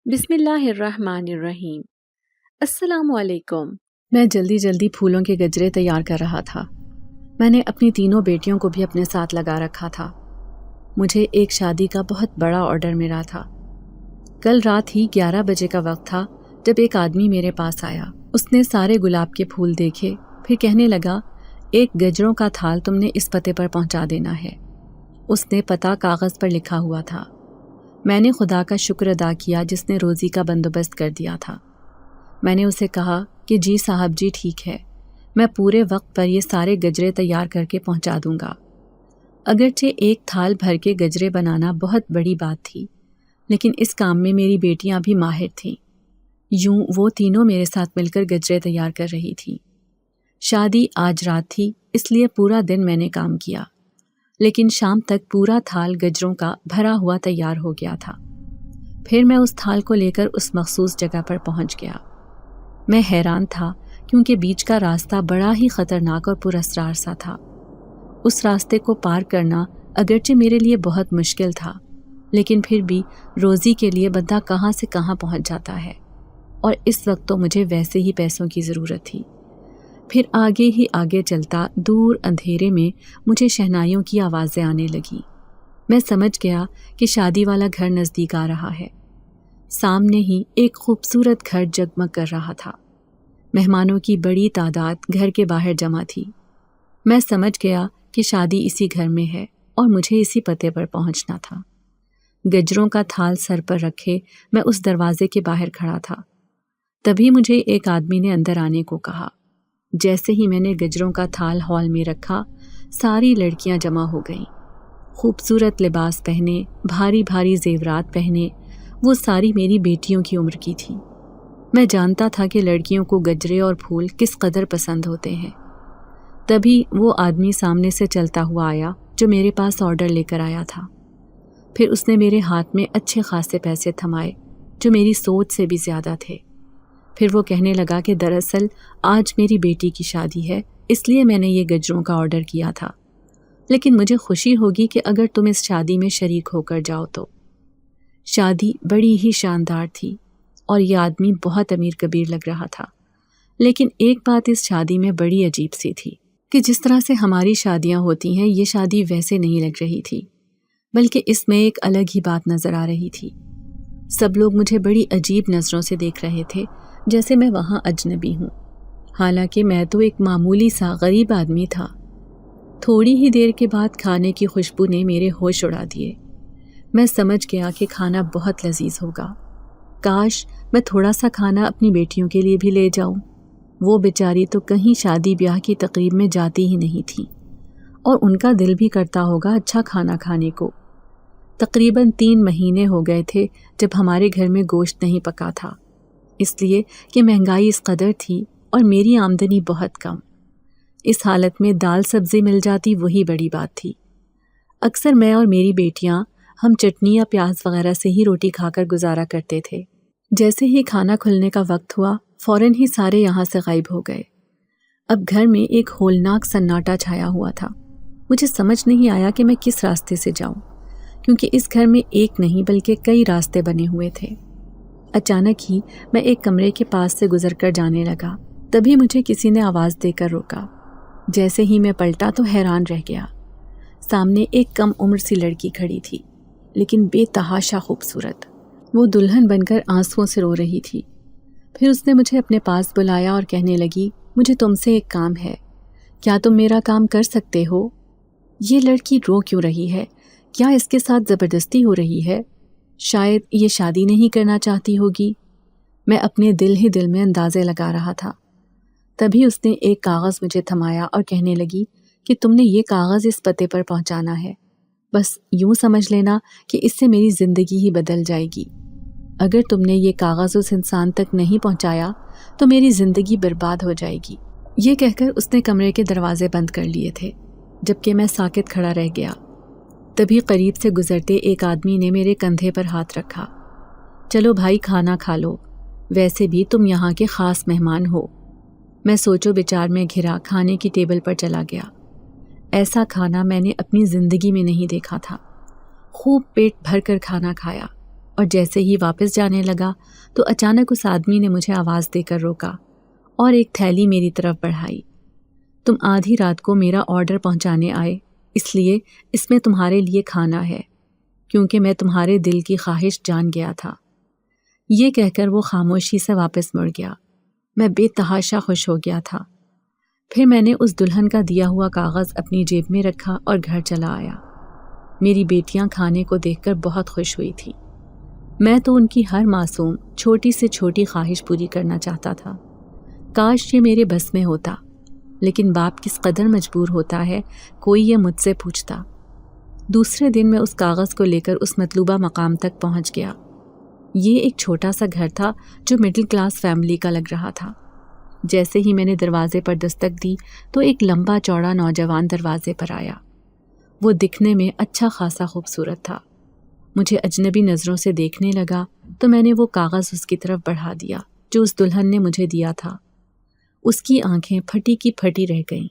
بسم اللہ الرحمن الرحیم۔ السلام علیکم۔ میں جلدی جلدی پھولوں کے گجرے تیار کر رہا تھا۔ میں نے اپنی تینوں بیٹیوں کو بھی اپنے ساتھ لگا رکھا تھا۔ مجھے ایک شادی کا بہت بڑا آرڈر ملا تھا۔ کل رات ہی 11 بجے کا وقت تھا جب ایک آدمی میرے پاس آیا۔ اس نے سارے گلاب کے پھول دیکھے، پھر کہنے لگا، ایک گجروں کا تھال تم نے اس پتے پر پہنچا دینا ہے۔ اس نے پتہ کاغذ پر لکھا ہوا تھا۔ میں نے خدا کا شکر ادا کیا جس نے روزی کا بندوبست کر دیا تھا۔ میں نے اسے کہا کہ جی صاحب جی ٹھیک ہے، میں پورے وقت پر یہ سارے گجرے تیار کر کے پہنچا دوں گا۔ اگرچہ ایک تھال بھر کے گجرے بنانا بہت بڑی بات تھی، لیکن اس کام میں میری بیٹیاں بھی ماہر تھیں۔ یوں وہ تینوں میرے ساتھ مل کر گجرے تیار کر رہی تھیں۔ شادی آج رات تھی، اس لیے پورا دن میں نے کام کیا، لیکن شام تک پورا تھال گجروں کا بھرا ہوا تیار ہو گیا تھا۔ پھر میں اس تھال کو لے کر اس مخصوص جگہ پر پہنچ گیا۔ میں حیران تھا کیونکہ بیچ کا راستہ بڑا ہی خطرناک اور پراسرار سا تھا۔ اس راستے کو پار کرنا اگرچہ میرے لیے بہت مشکل تھا، لیکن پھر بھی روزی کے لیے بندہ کہاں سے کہاں پہنچ جاتا ہے، اور اس وقت تو مجھے ویسے ہی پیسوں کی ضرورت تھی۔ پھر آگے ہی آگے چلتا دور اندھیرے میں مجھے شہنائیوں کی آوازیں آنے لگیں۔ میں سمجھ گیا کہ شادی والا گھر نزدیک آ رہا ہے۔ سامنے ہی ایک خوبصورت گھر جگمگ کر رہا تھا۔ مہمانوں کی بڑی تعداد گھر کے باہر جمع تھی۔ میں سمجھ گیا کہ شادی اسی گھر میں ہے اور مجھے اسی پتے پر پہنچنا تھا۔ گجروں کا تھال سر پر رکھے میں اس دروازے کے باہر کھڑا تھا۔ تبھی مجھے ایک آدمی نے اندر آنے کو کہا۔ جیسے ہی میں نے گجروں کا تھال ہال میں رکھا، ساری لڑکیاں جمع ہو گئیں۔ خوبصورت لباس پہنے، بھاری بھاری زیورات پہنے، وہ ساری میری بیٹیوں کی عمر کی تھیں۔ میں جانتا تھا کہ لڑکیوں کو گجرے اور پھول کس قدر پسند ہوتے ہیں۔ تبھی وہ آدمی سامنے سے چلتا ہوا آیا جو میرے پاس آرڈر لے کر آیا تھا۔ پھر اس نے میرے ہاتھ میں اچھے خاصے پیسے تھمائے جو میری سوچ سے بھی زیادہ تھے۔ پھر وہ کہنے لگا کہ دراصل آج میری بیٹی کی شادی ہے، اس لیے میں نے یہ گجروں کا آرڈر کیا تھا، لیکن مجھے خوشی ہوگی کہ اگر تم اس شادی میں شریک ہو کر جاؤ تو۔ شادی بڑی ہی شاندار تھی اور یہ آدمی بہت امیر کبیر لگ رہا تھا، لیکن ایک بات اس شادی میں بڑی عجیب سی تھی کہ جس طرح سے ہماری شادیاں ہوتی ہیں یہ شادی ویسے نہیں لگ رہی تھی، بلکہ اس میں ایک الگ ہی بات نظر آ رہی تھی۔ سب لوگ مجھے بڑی عجیب نظروں سے دیکھ رہے تھے، جیسے میں وہاں اجنبی ہوں، حالانکہ میں تو ایک معمولی سا غریب آدمی تھا۔ تھوڑی ہی دیر کے بعد کھانے کی خوشبو نے میرے ہوش اڑا دیے۔ میں سمجھ گیا کہ کھانا بہت لذیذ ہوگا۔ کاش میں تھوڑا سا کھانا اپنی بیٹیوں کے لیے بھی لے جاؤں۔ وہ بیچاری تو کہیں شادی بیاہ کی تقریب میں جاتی ہی نہیں تھیں، اور ان کا دل بھی کرتا ہوگا اچھا کھانا کھانے کو۔ تقریباً 3 مہینے ہو گئے تھے جب ہمارے گھر میں گوشت نہیں پکا تھا، اس لیے کہ مہنگائی اس قدر تھی اور میری آمدنی بہت کم۔ اس حالت میں دال سبزی مل جاتی وہی بڑی بات تھی۔ اکثر میں اور میری بیٹیاں ہم چٹنی یا پیاز وغیرہ سے ہی روٹی کھا کر گزارا کرتے تھے۔ جیسے ہی کھانا کھلنے کا وقت ہوا، فوراً ہی سارے یہاں سے غائب ہو گئے۔ اب گھر میں ایک ہولناک سناٹا چھایا ہوا تھا۔ مجھے سمجھ نہیں آیا کہ میں کس راستے سے جاؤں، کیونکہ اس گھر میں ایک نہیں بلکہ کئی راستے بنے ہوئے تھے۔ اچانک ہی میں ایک کمرے کے پاس سے گزر کر جانے لگا، تبھی مجھے کسی نے آواز دے کر روکا۔ جیسے ہی میں پلٹا تو حیران رہ گیا۔ سامنے ایک کم عمر سی لڑکی کھڑی تھی، لیکن بے تحاشا خوبصورت۔ وہ دلہن بن کر آنسوؤں سے رو رہی تھی۔ پھر اس نے مجھے اپنے پاس بلایا اور کہنے لگی، مجھے تم سے ایک کام ہے، کیا تم میرا کام کر سکتے ہو؟ یہ لڑکی رو کیوں رہی ہے؟ کیا اس کے ساتھ زبردستی ہو رہی ہے؟ شاید یہ شادی نہیں کرنا چاہتی ہوگی۔ میں اپنے دل ہی دل میں اندازے لگا رہا تھا۔ تبھی اس نے ایک کاغذ مجھے تھمایا اور کہنے لگی کہ تم نے یہ کاغذ اس پتے پر پہنچانا ہے، بس یوں سمجھ لینا کہ اس سے میری زندگی ہی بدل جائے گی۔ اگر تم نے یہ کاغذ اس انسان تک نہیں پہنچایا تو میری زندگی برباد ہو جائے گی۔ یہ کہہ کر اس نے کمرے کے دروازے بند کر لیے تھے، جبکہ میں ساکت کھڑا رہ گیا۔ تبھی قریب سے گزرتے ایک آدمی نے میرے کندھے پر ہاتھ رکھا۔ چلو بھائی کھانا کھا لو، ویسے بھی تم یہاں کے خاص مہمان ہو۔ میں سوچو بچار میں گھرا کھانے کی ٹیبل پر چلا گیا۔ ایسا کھانا میں نے اپنی زندگی میں نہیں دیکھا تھا۔ خوب پیٹ بھر کر کھانا کھایا اور جیسے ہی واپس جانے لگا تو اچانک اس آدمی نے مجھے آواز دے کر روکا اور ایک تھیلی میری طرف بڑھائی۔ تم آدھی رات کو میرا آرڈر پہنچانے آئے، اس لیے اس میں تمہارے لیے کھانا ہے، کیونکہ میں تمہارے دل کی خواہش جان گیا تھا۔ یہ کہہ کر وہ خاموشی سے واپس مڑ گیا۔ میں بے تحاشا خوش ہو گیا تھا۔ پھر میں نے اس دلہن کا دیا ہوا کاغذ اپنی جیب میں رکھا اور گھر چلا آیا۔ میری بیٹیاں کھانے کو دیکھ کر بہت خوش ہوئی تھی۔ میں تو ان کی ہر معصوم چھوٹی سے چھوٹی خواہش پوری کرنا چاہتا تھا۔ کاش یہ میرے بس میں ہوتا، لیکن باپ کس قدر مجبور ہوتا ہے کوئی یہ مجھ سے پوچھتا۔ دوسرے دن میں اس کاغذ کو لے کر اس مطلوبہ مقام تک پہنچ گیا۔ یہ ایک چھوٹا سا گھر تھا جو مڈل کلاس فیملی کا لگ رہا تھا۔ جیسے ہی میں نے دروازے پر دستک دی تو ایک لمبا چوڑا نوجوان دروازے پر آیا۔ وہ دکھنے میں اچھا خاصا خوبصورت تھا۔ مجھے اجنبی نظروں سے دیکھنے لگا تو میں نے وہ کاغذ اس کی طرف بڑھا دیا جو اس دلہن نے مجھے دیا تھا۔ اس کی آنکھیں پھٹی کی پھٹی رہ گئیں۔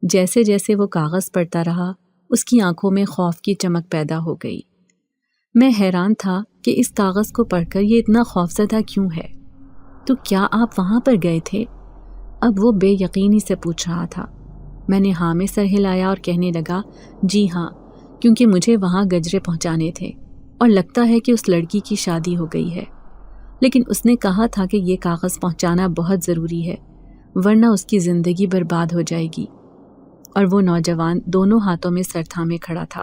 جیسے جیسے وہ کاغذ پڑھتا رہا اس کی آنکھوں میں خوف کی چمک پیدا ہو گئی۔ میں حیران تھا کہ اس کاغذ کو پڑھ کر یہ اتنا خوفزدہ کیوں ہے؟ تو کیا آپ وہاں پر گئے تھے؟ اب وہ بے یقینی سے پوچھ رہا تھا۔ میں نے ہاں میں سر ہلایا اور کہنے لگا، جی ہاں، کیونکہ مجھے وہاں گجرے پہنچانے تھے اور لگتا ہے کہ اس لڑکی کی شادی ہو گئی ہے، لیکن اس نے کہا تھا کہ یہ کاغذ پہنچانا بہت ضروری ہے ورنہ اس کی زندگی برباد ہو جائے گی۔ اور وہ نوجوان دونوں ہاتھوں میں سر تھامے کھڑا تھا۔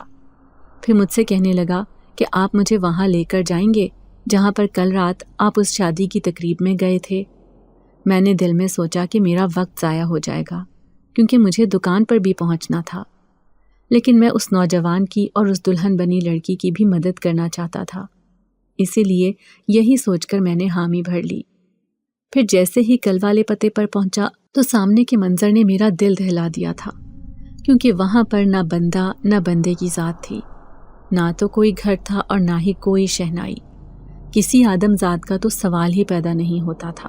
پھر مجھ سے کہنے لگا کہ آپ مجھے وہاں لے کر جائیں گے جہاں پر کل رات آپ اس شادی کی تقریب میں گئے تھے۔ میں نے دل میں سوچا کہ میرا وقت ضائع ہو جائے گا کیونکہ مجھے دکان پر بھی پہنچنا تھا، لیکن میں اس نوجوان کی اور اس دلہن بنی لڑکی کی بھی مدد کرنا چاہتا تھا، اسی لیے یہی سوچ کر میں نے حامی بھر لی۔ پھر جیسے ہی کل والے پتے پر پہنچا تو سامنے کے منظر نے میرا دل دہلا دیا تھا، کیونکہ وہاں پر نہ بندہ نہ بندے کی ذات تھی، نہ تو کوئی گھر تھا اور نہ ہی کوئی شہنائی۔ کسی آدم ذات کا تو سوال ہی پیدا نہیں ہوتا تھا۔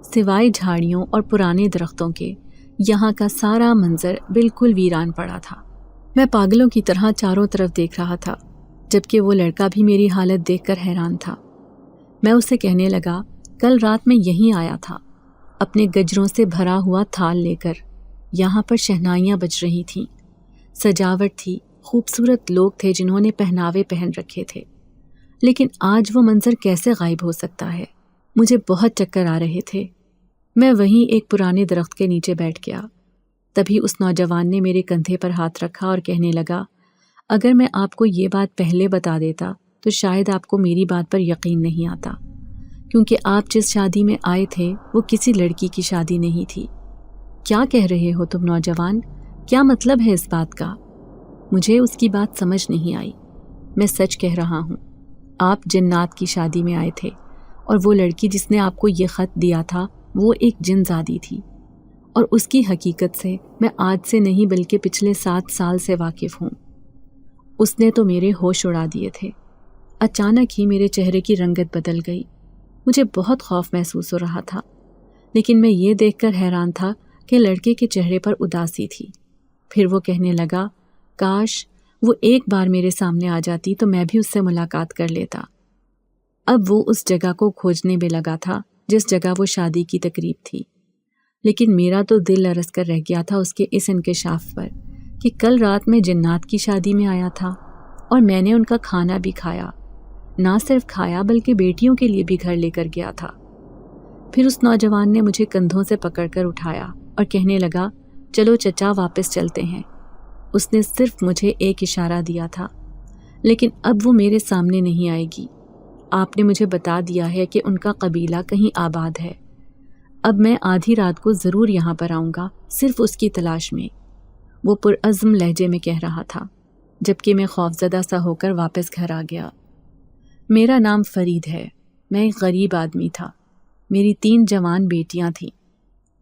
سوائے جھاڑیوں اور پرانے درختوں کے یہاں کا سارا منظر بالکل ویران پڑا تھا۔ میں پاگلوں کی طرح چاروں طرف دیکھ رہا تھا، جبکہ وہ لڑکا بھی میری حالت دیکھ کر حیران تھا۔ میں اسے کہنے لگا، کل رات میں یہیں آیا تھا اپنے گجروں سے بھرا ہوا تھال لے کر۔ یہاں پر شہنائیاں بج رہی تھیں، سجاوٹ تھی، خوبصورت لوگ تھے جنہوں نے پہناوے پہن رکھے تھے، لیکن آج وہ منظر کیسے غائب ہو سکتا ہے؟ مجھے بہت چکر آ رہے تھے۔ میں وہیں ایک پرانے درخت کے نیچے بیٹھ گیا۔ تبھی اس نوجوان نے میرے کندھے پر ہاتھ رکھا اور کہنے لگا، اگر میں آپ کو یہ بات پہلے بتا دیتا تو شاید آپ کو میری بات پر یقین نہیں آتا، کیونکہ آپ جس شادی میں آئے تھے وہ کسی لڑکی کی شادی نہیں تھی۔ کیا کہہ رہے ہو تم نوجوان؟ کیا مطلب ہے اس بات کا؟ مجھے اس کی بات سمجھ نہیں آئی۔ میں سچ کہہ رہا ہوں، آپ جنات کی شادی میں آئے تھے، اور وہ لڑکی جس نے آپ کو یہ خط دیا تھا وہ ایک جن زادی تھی، اور اس کی حقیقت سے میں آج سے نہیں بلکہ پچھلے 7 سال سے واقف ہوں۔ اس نے تو میرے ہوش اڑا دیے تھے۔ اچانک ہی میرے چہرے کی رنگت بدل گئی۔ مجھے بہت خوف محسوس ہو رہا تھا، لیکن میں یہ دیکھ کر حیران تھا کہ لڑکے کے چہرے پر اداسی تھی۔ پھر وہ کہنے لگا، کاش وہ ایک بار میرے سامنے آ جاتی تو میں بھی اس سے ملاقات کر لیتا۔ اب وہ اس جگہ کو کھوجنے میں لگا تھا جس جگہ وہ شادی کی تقریب تھی، لیکن میرا تو دل لرز کر رہ گیا تھا اس کے اس انکشاف پر کہ کل رات میں جنات کی شادی میں آیا تھا اور میں نے ان کا کھانا بھی کھایا، نہ صرف کھایا بلکہ بیٹیوں کے لیے بھی گھر لے کر گیا تھا۔ پھر اس نوجوان نے مجھے کندھوں سے پکڑ کر اٹھایا اور کہنے لگا، چلو چچا واپس چلتے ہیں۔ اس نے صرف مجھے ایک اشارہ دیا تھا، لیکن اب وہ میرے سامنے نہیں آئے گی۔ آپ نے مجھے بتا دیا ہے کہ ان کا قبیلہ کہیں آباد ہے۔ اب میں آدھی رات کو ضرور یہاں پر آؤں گا، صرف اس کی تلاش میں، وہ پرعزم لہجے میں کہہ رہا تھا، جبکہ میں خوفزدہ سا ہو کر واپس گھر آ گیا۔ میرا نام فرید ہے، میں ایک غریب آدمی تھا، میری 3 جوان بیٹیاں تھیں۔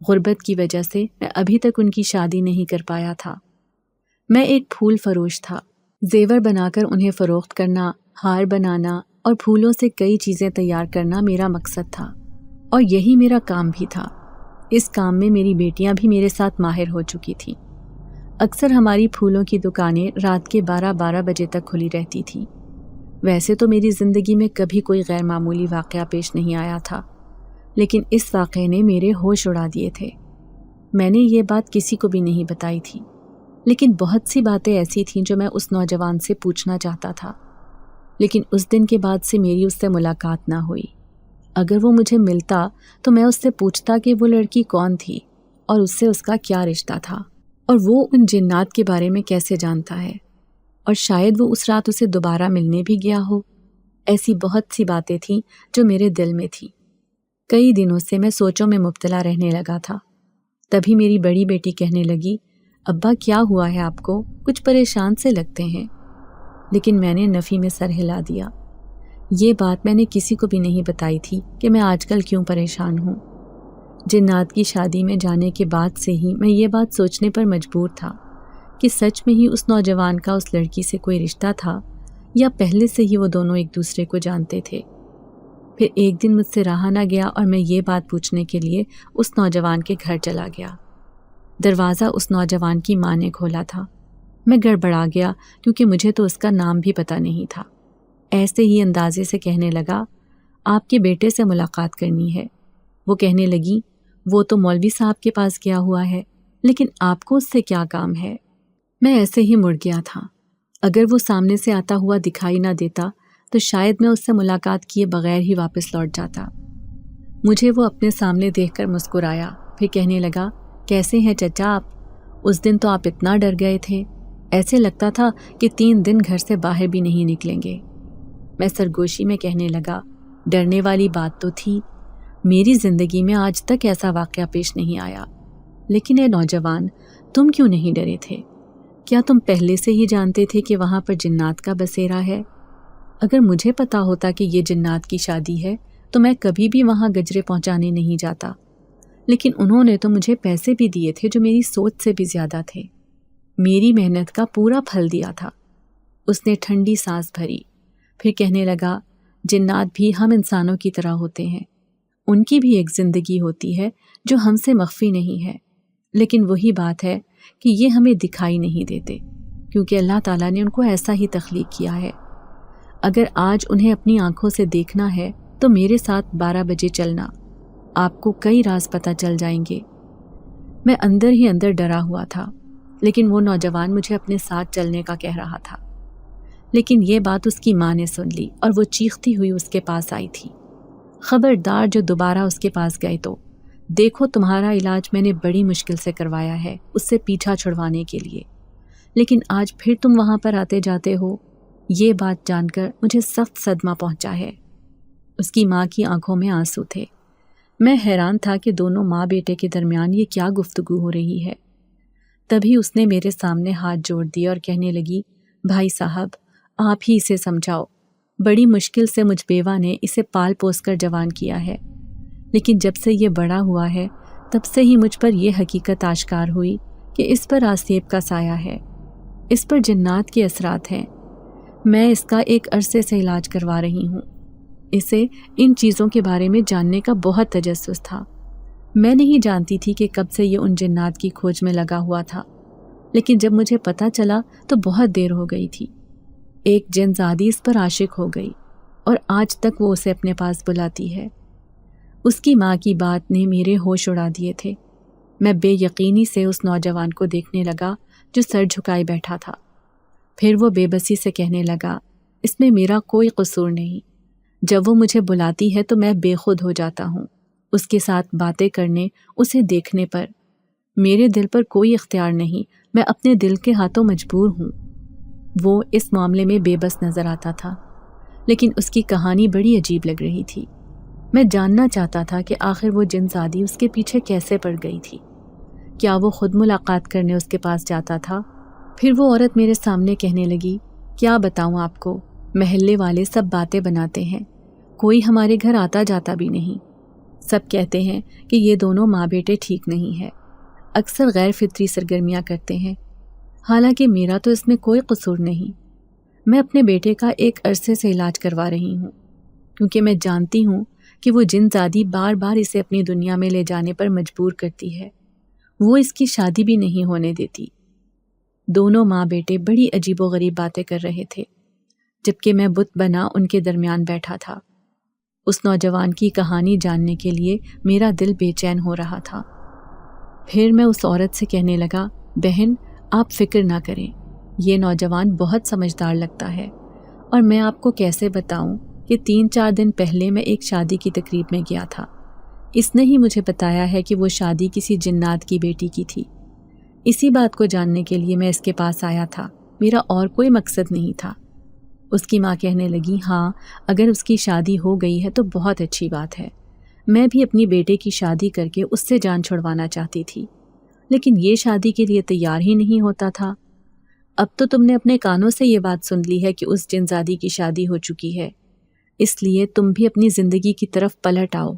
غربت کی وجہ سے میں ابھی تک ان کی شادی نہیں کر پایا تھا۔ میں ایک پھول فروش تھا، زیور بنا کر انہیں فروخت کرنا، ہار بنانا اور پھولوں سے کئی چیزیں تیار کرنا میرا مقصد تھا، اور یہی میرا کام بھی تھا۔ اس کام میں میری بیٹیاں بھی میرے ساتھ ماہر ہو چکی تھیں۔ اکثر ہماری پھولوں کی دکانیں رات کے 12 بجے تک کھلی رہتی تھیں۔ ویسے تو میری زندگی میں کبھی کوئی غیر معمولی واقعہ پیش نہیں آیا تھا، لیکن اس واقعے نے میرے ہوش اڑا دیے تھے۔ میں نے یہ بات کسی کو بھی نہیں بتائی تھی، لیکن بہت سی باتیں ایسی تھیں جو میں اس نوجوان سے پوچھنا چاہتا تھا، لیکن اس دن کے بعد سے میری اس سے ملاقات نہ ہوئی۔ اگر وہ مجھے ملتا تو میں اس سے پوچھتا کہ وہ لڑکی کون تھی اور اس سے اس کا کیا رشتہ تھا، اور وہ ان جنات کے بارے میں کیسے جانتا ہے، اور شاید وہ اس رات اسے دوبارہ ملنے بھی گیا ہو۔ ایسی بہت سی باتیں تھیں جو میرے دل میں تھیں۔ کئی دنوں سے میں سوچوں میں مبتلا رہنے لگا تھا۔ تبھی میری بڑی بیٹی کہنے لگی، ابا کیا ہوا ہے آپ کو؟ کچھ پریشان سے لگتے ہیں۔ لیکن میں نے نفی میں سر ہلا دیا۔ یہ بات میں نے کسی کو بھی نہیں بتائی تھی کہ میں آج کل کیوں پریشان ہوں۔ جنات کی شادی میں جانے کے بعد سے ہی میں یہ بات سوچنے پر مجبور تھا کہ سچ میں ہی اس نوجوان کا اس لڑکی سے کوئی رشتہ تھا یا پہلے سے ہی وہ دونوں ایک دوسرے کو جانتے تھے۔ پھر ایک دن مجھ سے رہا نہ گیا اور میں یہ بات پوچھنے کے لیے اس نوجوان کے گھر چلا گیا۔ دروازہ اس نوجوان کی ماں نے کھولا تھا۔ میں گڑبڑا گیا کیونکہ مجھے تو اس کا نام بھی پتہ نہیں تھا۔ ایسے ہی اندازے سے کہنے لگا، آپ کے بیٹے سے ملاقات کرنی ہے۔ وہ کہنے لگی، وہ تو مولوی صاحب کے پاس گیا ہوا ہے، لیکن آپ کو اس سے کیا کام ہے؟ میں ایسے ہی مڑ گیا تھا۔ اگر وہ سامنے سے آتا ہوا دکھائی نہ دیتا تو شاید میں اس سے ملاقات کیے بغیر ہی واپس لوٹ جاتا۔ مجھے وہ اپنے سامنے دیکھ کر مسکرایا، پھر کہنے لگا، کیسے ہیں چچا آپ؟ اس دن تو آپ اتنا ڈر گئے تھے، ایسے لگتا تھا کہ 3 دن گھر سے باہر بھی نہیں نکلیں گے۔ میں سرگوشی میں کہنے لگا، ڈرنے والی بات تو تھی، میری زندگی میں آج تک ایسا واقعہ پیش نہیں آیا۔ لیکن اے نوجوان، تم کیوں نہیں ڈرے تھے؟ کیا تم پہلے سے ہی جانتے تھے کہ وہاں پر جنات کا بسیرا ہے؟ اگر مجھے پتا ہوتا کہ یہ جنات کی شادی ہے تو میں کبھی بھی وہاں گجرے پہنچانے نہیں جاتا، لیکن انہوں نے تو مجھے پیسے بھی دیے تھے جو میری سوچ سے بھی زیادہ تھے۔ میری محنت کا پورا پھل دیا تھا۔ اس نے ٹھنڈی سانس بھری، پھر کہنے لگا، جنات بھی ہم انسانوں کی طرح ہوتے ہیں، ان کی بھی ایک زندگی ہوتی ہے جو ہم سے مخفی نہیں ہے، لیکن وہی بات ہے کہ یہ ہمیں دکھائی نہیں دیتے کیونکہ اللہ تعالیٰ نے ان کو ایسا ہی تخلیق کیا ہے۔ اگر آج انہیں اپنی آنکھوں سے دیکھنا ہے تو میرے ساتھ 12 بجے چلنا، آپ کو کئی راز پتہ چل جائیں گے۔ میں اندر ہی اندر ڈرا ہوا تھا، لیکن وہ نوجوان مجھے اپنے ساتھ چلنے کا کہہ رہا تھا۔ لیکن یہ بات اس کی ماں نے سن لی اور وہ چیختی ہوئی اس کے پاس آئی تھی، خبردار جو دوبارہ اس کے پاس گئے تو دیکھو تمہارا علاج میں نے بڑی مشکل سے کروایا ہے اس سے پیچھا چھڑوانے کے لیے، لیکن آج پھر تم وہاں پر آتے جاتے ہو۔ یہ بات جان کر مجھے سخت صدمہ پہنچا ہے۔ اس کی ماں کی آنکھوں میں آنسو تھے۔ میں حیران تھا کہ دونوں ماں بیٹے کے درمیان یہ کیا گفتگو ہو رہی ہے۔ تبھی اس نے میرے سامنے ہاتھ جوڑ دیے اور کہنے لگی، بھائی صاحب آپ ہی اسے سمجھاؤ، بڑی مشکل سے مجھ بیوہ نے اسے پال پوس کر جوان کیا ہے، لیکن جب سے یہ بڑا ہوا ہے تب سے ہی مجھ پر یہ حقیقت آشکار ہوئی کہ اس پر آسیب کا سایہ ہے، اس پر جنات کے اثرات ہیں۔ میں اس کا ایک عرصے سے علاج کروا رہی ہوں۔ اسے ان چیزوں کے بارے میں جاننے کا بہت تجسس تھا۔ میں نہیں جانتی تھی کہ کب سے یہ ان جنات کی کھوج میں لگا ہوا تھا، لیکن جب مجھے پتہ چلا تو بہت دیر ہو گئی تھی۔ ایک جن زادی اس پر عاشق ہو گئی اور آج تک وہ اسے اپنے پاس بلاتی ہے۔ اس کی ماں کی بات نے میرے ہوش اڑا دیے تھے۔ میں بے یقینی سے اس نوجوان کو دیکھنے لگا جو سر جھکائے بیٹھا تھا۔ پھر وہ بے بسی سے کہنے لگا، اس میں میرا کوئی قصور نہیں، جب وہ مجھے بلاتی ہے تو میں بے خود ہو جاتا ہوں اس کے ساتھ باتیں کرنے، اسے دیکھنے پر۔ میرے دل پر کوئی اختیار نہیں، میں اپنے دل کے ہاتھوں مجبور ہوں۔ وہ اس معاملے میں بے بس نظر آتا تھا، لیکن اس کی کہانی بڑی عجیب لگ رہی تھی۔ میں جاننا چاہتا تھا کہ آخر وہ جن زادی اس کے پیچھے کیسے پڑ گئی تھی۔ کیا وہ خود ملاقات کرنے اس کے پاس جاتا تھا؟ پھر وہ عورت میرے سامنے کہنے لگی، کیا بتاؤں آپ کو، محلے والے سب باتیں بناتے ہیں، کوئی ہمارے گھر آتا جاتا بھی نہیں۔ سب کہتے ہیں کہ یہ دونوں ماں بیٹے ٹھیک نہیں ہے، اکثر غیر فطری سرگرمیاں کرتے ہیں، حالانکہ میرا تو اس میں کوئی قصور نہیں۔ میں اپنے بیٹے کا ایک عرصے سے علاج کروا رہی ہوں کیونکہ میں جانتی ہوں کہ وہ جن زادی بار بار اسے اپنی دنیا میں لے جانے پر مجبور کرتی ہے، وہ اس کی شادی بھی نہیں ہونے دیتی۔ دونوں ماں بیٹے بڑی عجیب و غریب باتیں کر رہے تھے۔ جبکہ میں بت بنا ان کے درمیان بیٹھا تھا۔ اس نوجوان کی کہانی جاننے کے لیے میرا دل بے چین ہو رہا تھا۔ پھر میں اس عورت سے کہنے لگا، بہن آپ فکر نہ کریں، یہ نوجوان بہت سمجھدار لگتا ہے، اور میں آپ کو کیسے بتاؤں کہ 3-4 دن پہلے میں ایک شادی کی تقریب میں گیا تھا۔ اس نے ہی مجھے بتایا ہے کہ وہ شادی کسی جنات کی بیٹی کی تھی۔ اسی بات کو جاننے کے لیے میں اس کے پاس آیا تھا، میرا اور کوئی مقصد نہیں تھا۔ اس کی ماں کہنے لگی، ہاں اگر اس کی شادی ہو گئی ہے تو بہت اچھی بات ہے، میں بھی اپنی بیٹے کی شادی کر کے اس سے جان چھڑوانا چاہتی تھی، لیکن یہ شادی کے لیے تیار ہی نہیں ہوتا تھا۔ اب تو تم نے اپنے کانوں سے یہ بات سن لی ہے کہ اس جنزادی کی شادی ہو چکی ہے، اس لیے تم بھی اپنی زندگی کی طرف پلٹ آؤ۔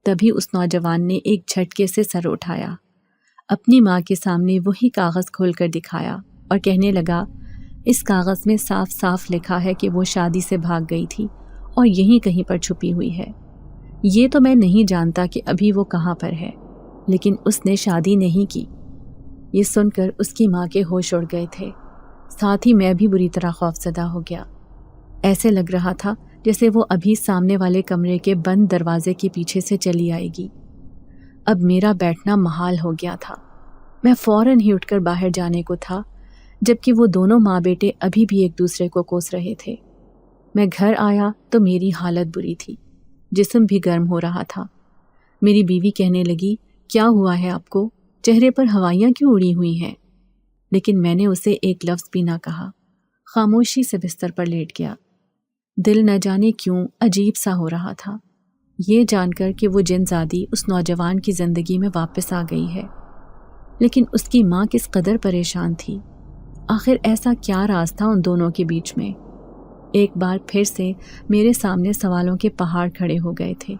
تبھی اس نوجوان نے ایک جھٹکے سے سر اٹھایا، اپنی ماں کے سامنے وہی کاغذ کھول کر دکھایا اور کہنے لگا، اس کاغذ میں صاف صاف لکھا ہے کہ وہ شادی سے بھاگ گئی تھی اور یہیں کہیں پر چھپی ہوئی ہے۔ یہ تو میں نہیں جانتا کہ ابھی وہ کہاں پر ہے، لیکن اس نے شادی نہیں کی۔ یہ سن کر اس کی ماں کے ہوش اڑ گئے تھے، ساتھ ہی میں بھی بری طرح خوفزدہ ہو گیا۔ ایسے لگ رہا تھا جیسے وہ ابھی سامنے والے کمرے کے بند دروازے کے پیچھے سے چلی آئے گی۔ اب میرا بیٹھنا محال ہو گیا تھا، میں فوراً ہی اٹھ کر باہر جانے کو تھا، جبکہ وہ دونوں ماں بیٹے ابھی بھی ایک دوسرے کو کوس رہے تھے۔ میں گھر آیا تو میری حالت بری تھی، جسم بھی گرم ہو رہا تھا۔ میری بیوی کہنے لگی، کیا ہوا ہے آپ کو؟ چہرے پر ہوائیاں کیوں اڑی ہوئی ہیں؟ لیکن میں نے اسے ایک لفظ بھی نہ کہا، خاموشی سے بستر پر لیٹ گیا۔ دل نہ جانے کیوں عجیب سا ہو رہا تھا، یہ جان کر کہ وہ جنزادی اس نوجوان کی زندگی میں واپس آ گئی ہے۔ لیکن اس کی ماں کس قدر پریشان تھی، آخر ایسا کیا راز تھا ان دونوں کے بیچ میں؟ ایک بار پھر سے میرے سامنے سوالوں کے پہاڑ کھڑے ہو گئے تھے۔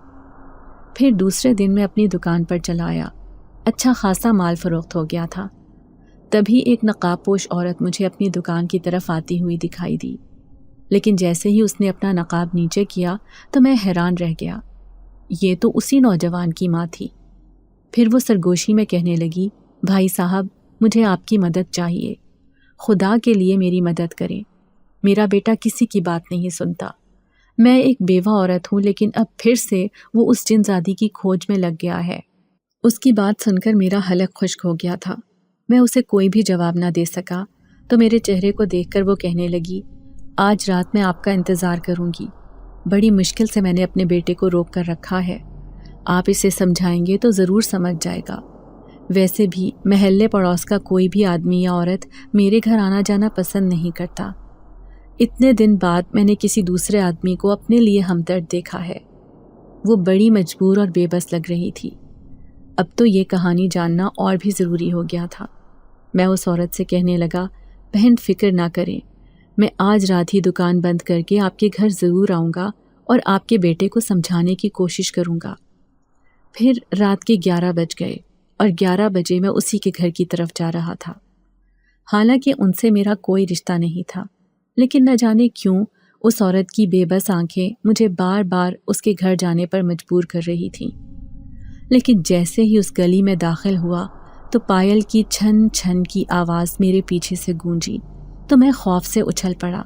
پھر دوسرے دن میں اپنی دکان پر چلا آیا، اچھا خاصا مال فروخت ہو گیا تھا۔ تبھی ایک نقاب پوش عورت مجھے اپنی دکان کی طرف آتی ہوئی دکھائی دی، لیکن جیسے ہی اس نے اپنا نقاب نیچے کیا تو میں حیران رہ گیا، یہ تو اسی نوجوان کی ماں تھی۔ پھر وہ سرگوشی میں کہنے لگی، بھائی صاحب مجھے آپ کی مدد چاہیے، خدا کے لیے میری مدد کریں، میرا بیٹا کسی کی بات نہیں سنتا، میں ایک بیوہ عورت ہوں، لیکن اب پھر سے وہ اس جنزادی کی کھوج میں لگ گیا ہے۔ اس کی بات سن کر میرا حلق خشک ہو گیا تھا، میں اسے کوئی بھی جواب نہ دے سکا تو میرے چہرے کو دیکھ کر وہ کہنے لگی، آج رات میں آپ کا انتظار کروں گی، بڑی مشکل سے میں نے اپنے بیٹے کو روک کر رکھا ہے، آپ اسے سمجھائیں گے تو ضرور سمجھ جائے گا۔ ویسے بھی محلے پڑوس کا کوئی بھی آدمی یا عورت میرے گھر آنا جانا پسند نہیں کرتا۔ اتنے دن بعد میں نے کسی دوسرے آدمی کو اپنے لیے ہمدرد دیکھا ہے۔ وہ بڑی مجبور اور بے بس لگ رہی تھی۔ اب تو یہ کہانی جاننا اور بھی ضروری ہو گیا تھا۔ میں اس عورت سے کہنے لگا، بہن فکر نہ کریں، میں آج رات ہی دکان بند کر کے آپ کے گھر ضرور آؤں گا اور آپ کے بیٹے کو سمجھانے کی کوشش کروں گا۔ پھر رات کے 11 بج گئے اور 11 بجے میں اسی کے گھر کی طرف جا رہا تھا۔ حالانکہ ان سے میرا کوئی رشتہ نہیں تھا، لیکن نہ جانے کیوں اس عورت کی بے بس آنکھیں مجھے بار بار اس کے گھر جانے پر مجبور کر رہی تھیں۔ لیکن جیسے ہی اس گلی میں داخل ہوا تو پائل کی چھن چھن کی آواز میرے پیچھے سے گونجی تو میں خوف سے اچھل پڑا۔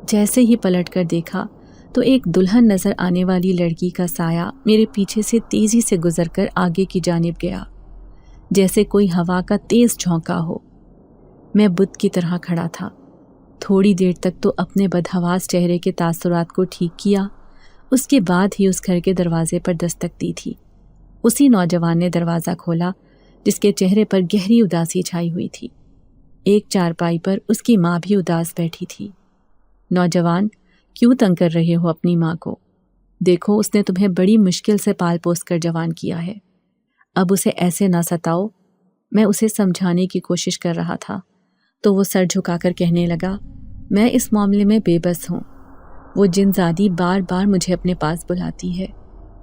جیسے ہی پلٹ کر دیکھا تو ایک دلہن نظر آنے والی لڑکی کا سایہ میرے پیچھے سے تیزی سے گزر کر آگے کی جانب گیا، جیسے کوئی ہوا کا تیز جھونکا ہو۔ میں بت کی طرح کھڑا تھا۔ تھوڑی دیر تک تو اپنے بدحواس چہرے کے تاثرات کو ٹھیک کیا، اس کے بعد ہی اس گھر کے دروازے پر دستک دی تھی۔ اسی نوجوان نے دروازہ کھولا جس کے چہرے پر گہری اداسی چھائی ہوئی تھی۔ ایک چارپائی پر اس کی ماں بھی اداس بیٹھی تھی۔ نوجوان، کیوں تنگ کر رہے ہو اپنی ماں کو؟ دیکھو اس نے تمہیں بڑی مشکل سے پال پوس کر جوان کیا ہے، اب اسے ایسے نہ ستاؤ۔ میں اسے سمجھانے کی کوشش کر رہا تھا تو وہ سر جھکا کر کہنے لگا، میں اس معاملے میں بے بس ہوں، وہ جنزادی بار بار مجھے اپنے پاس بلاتی ہے،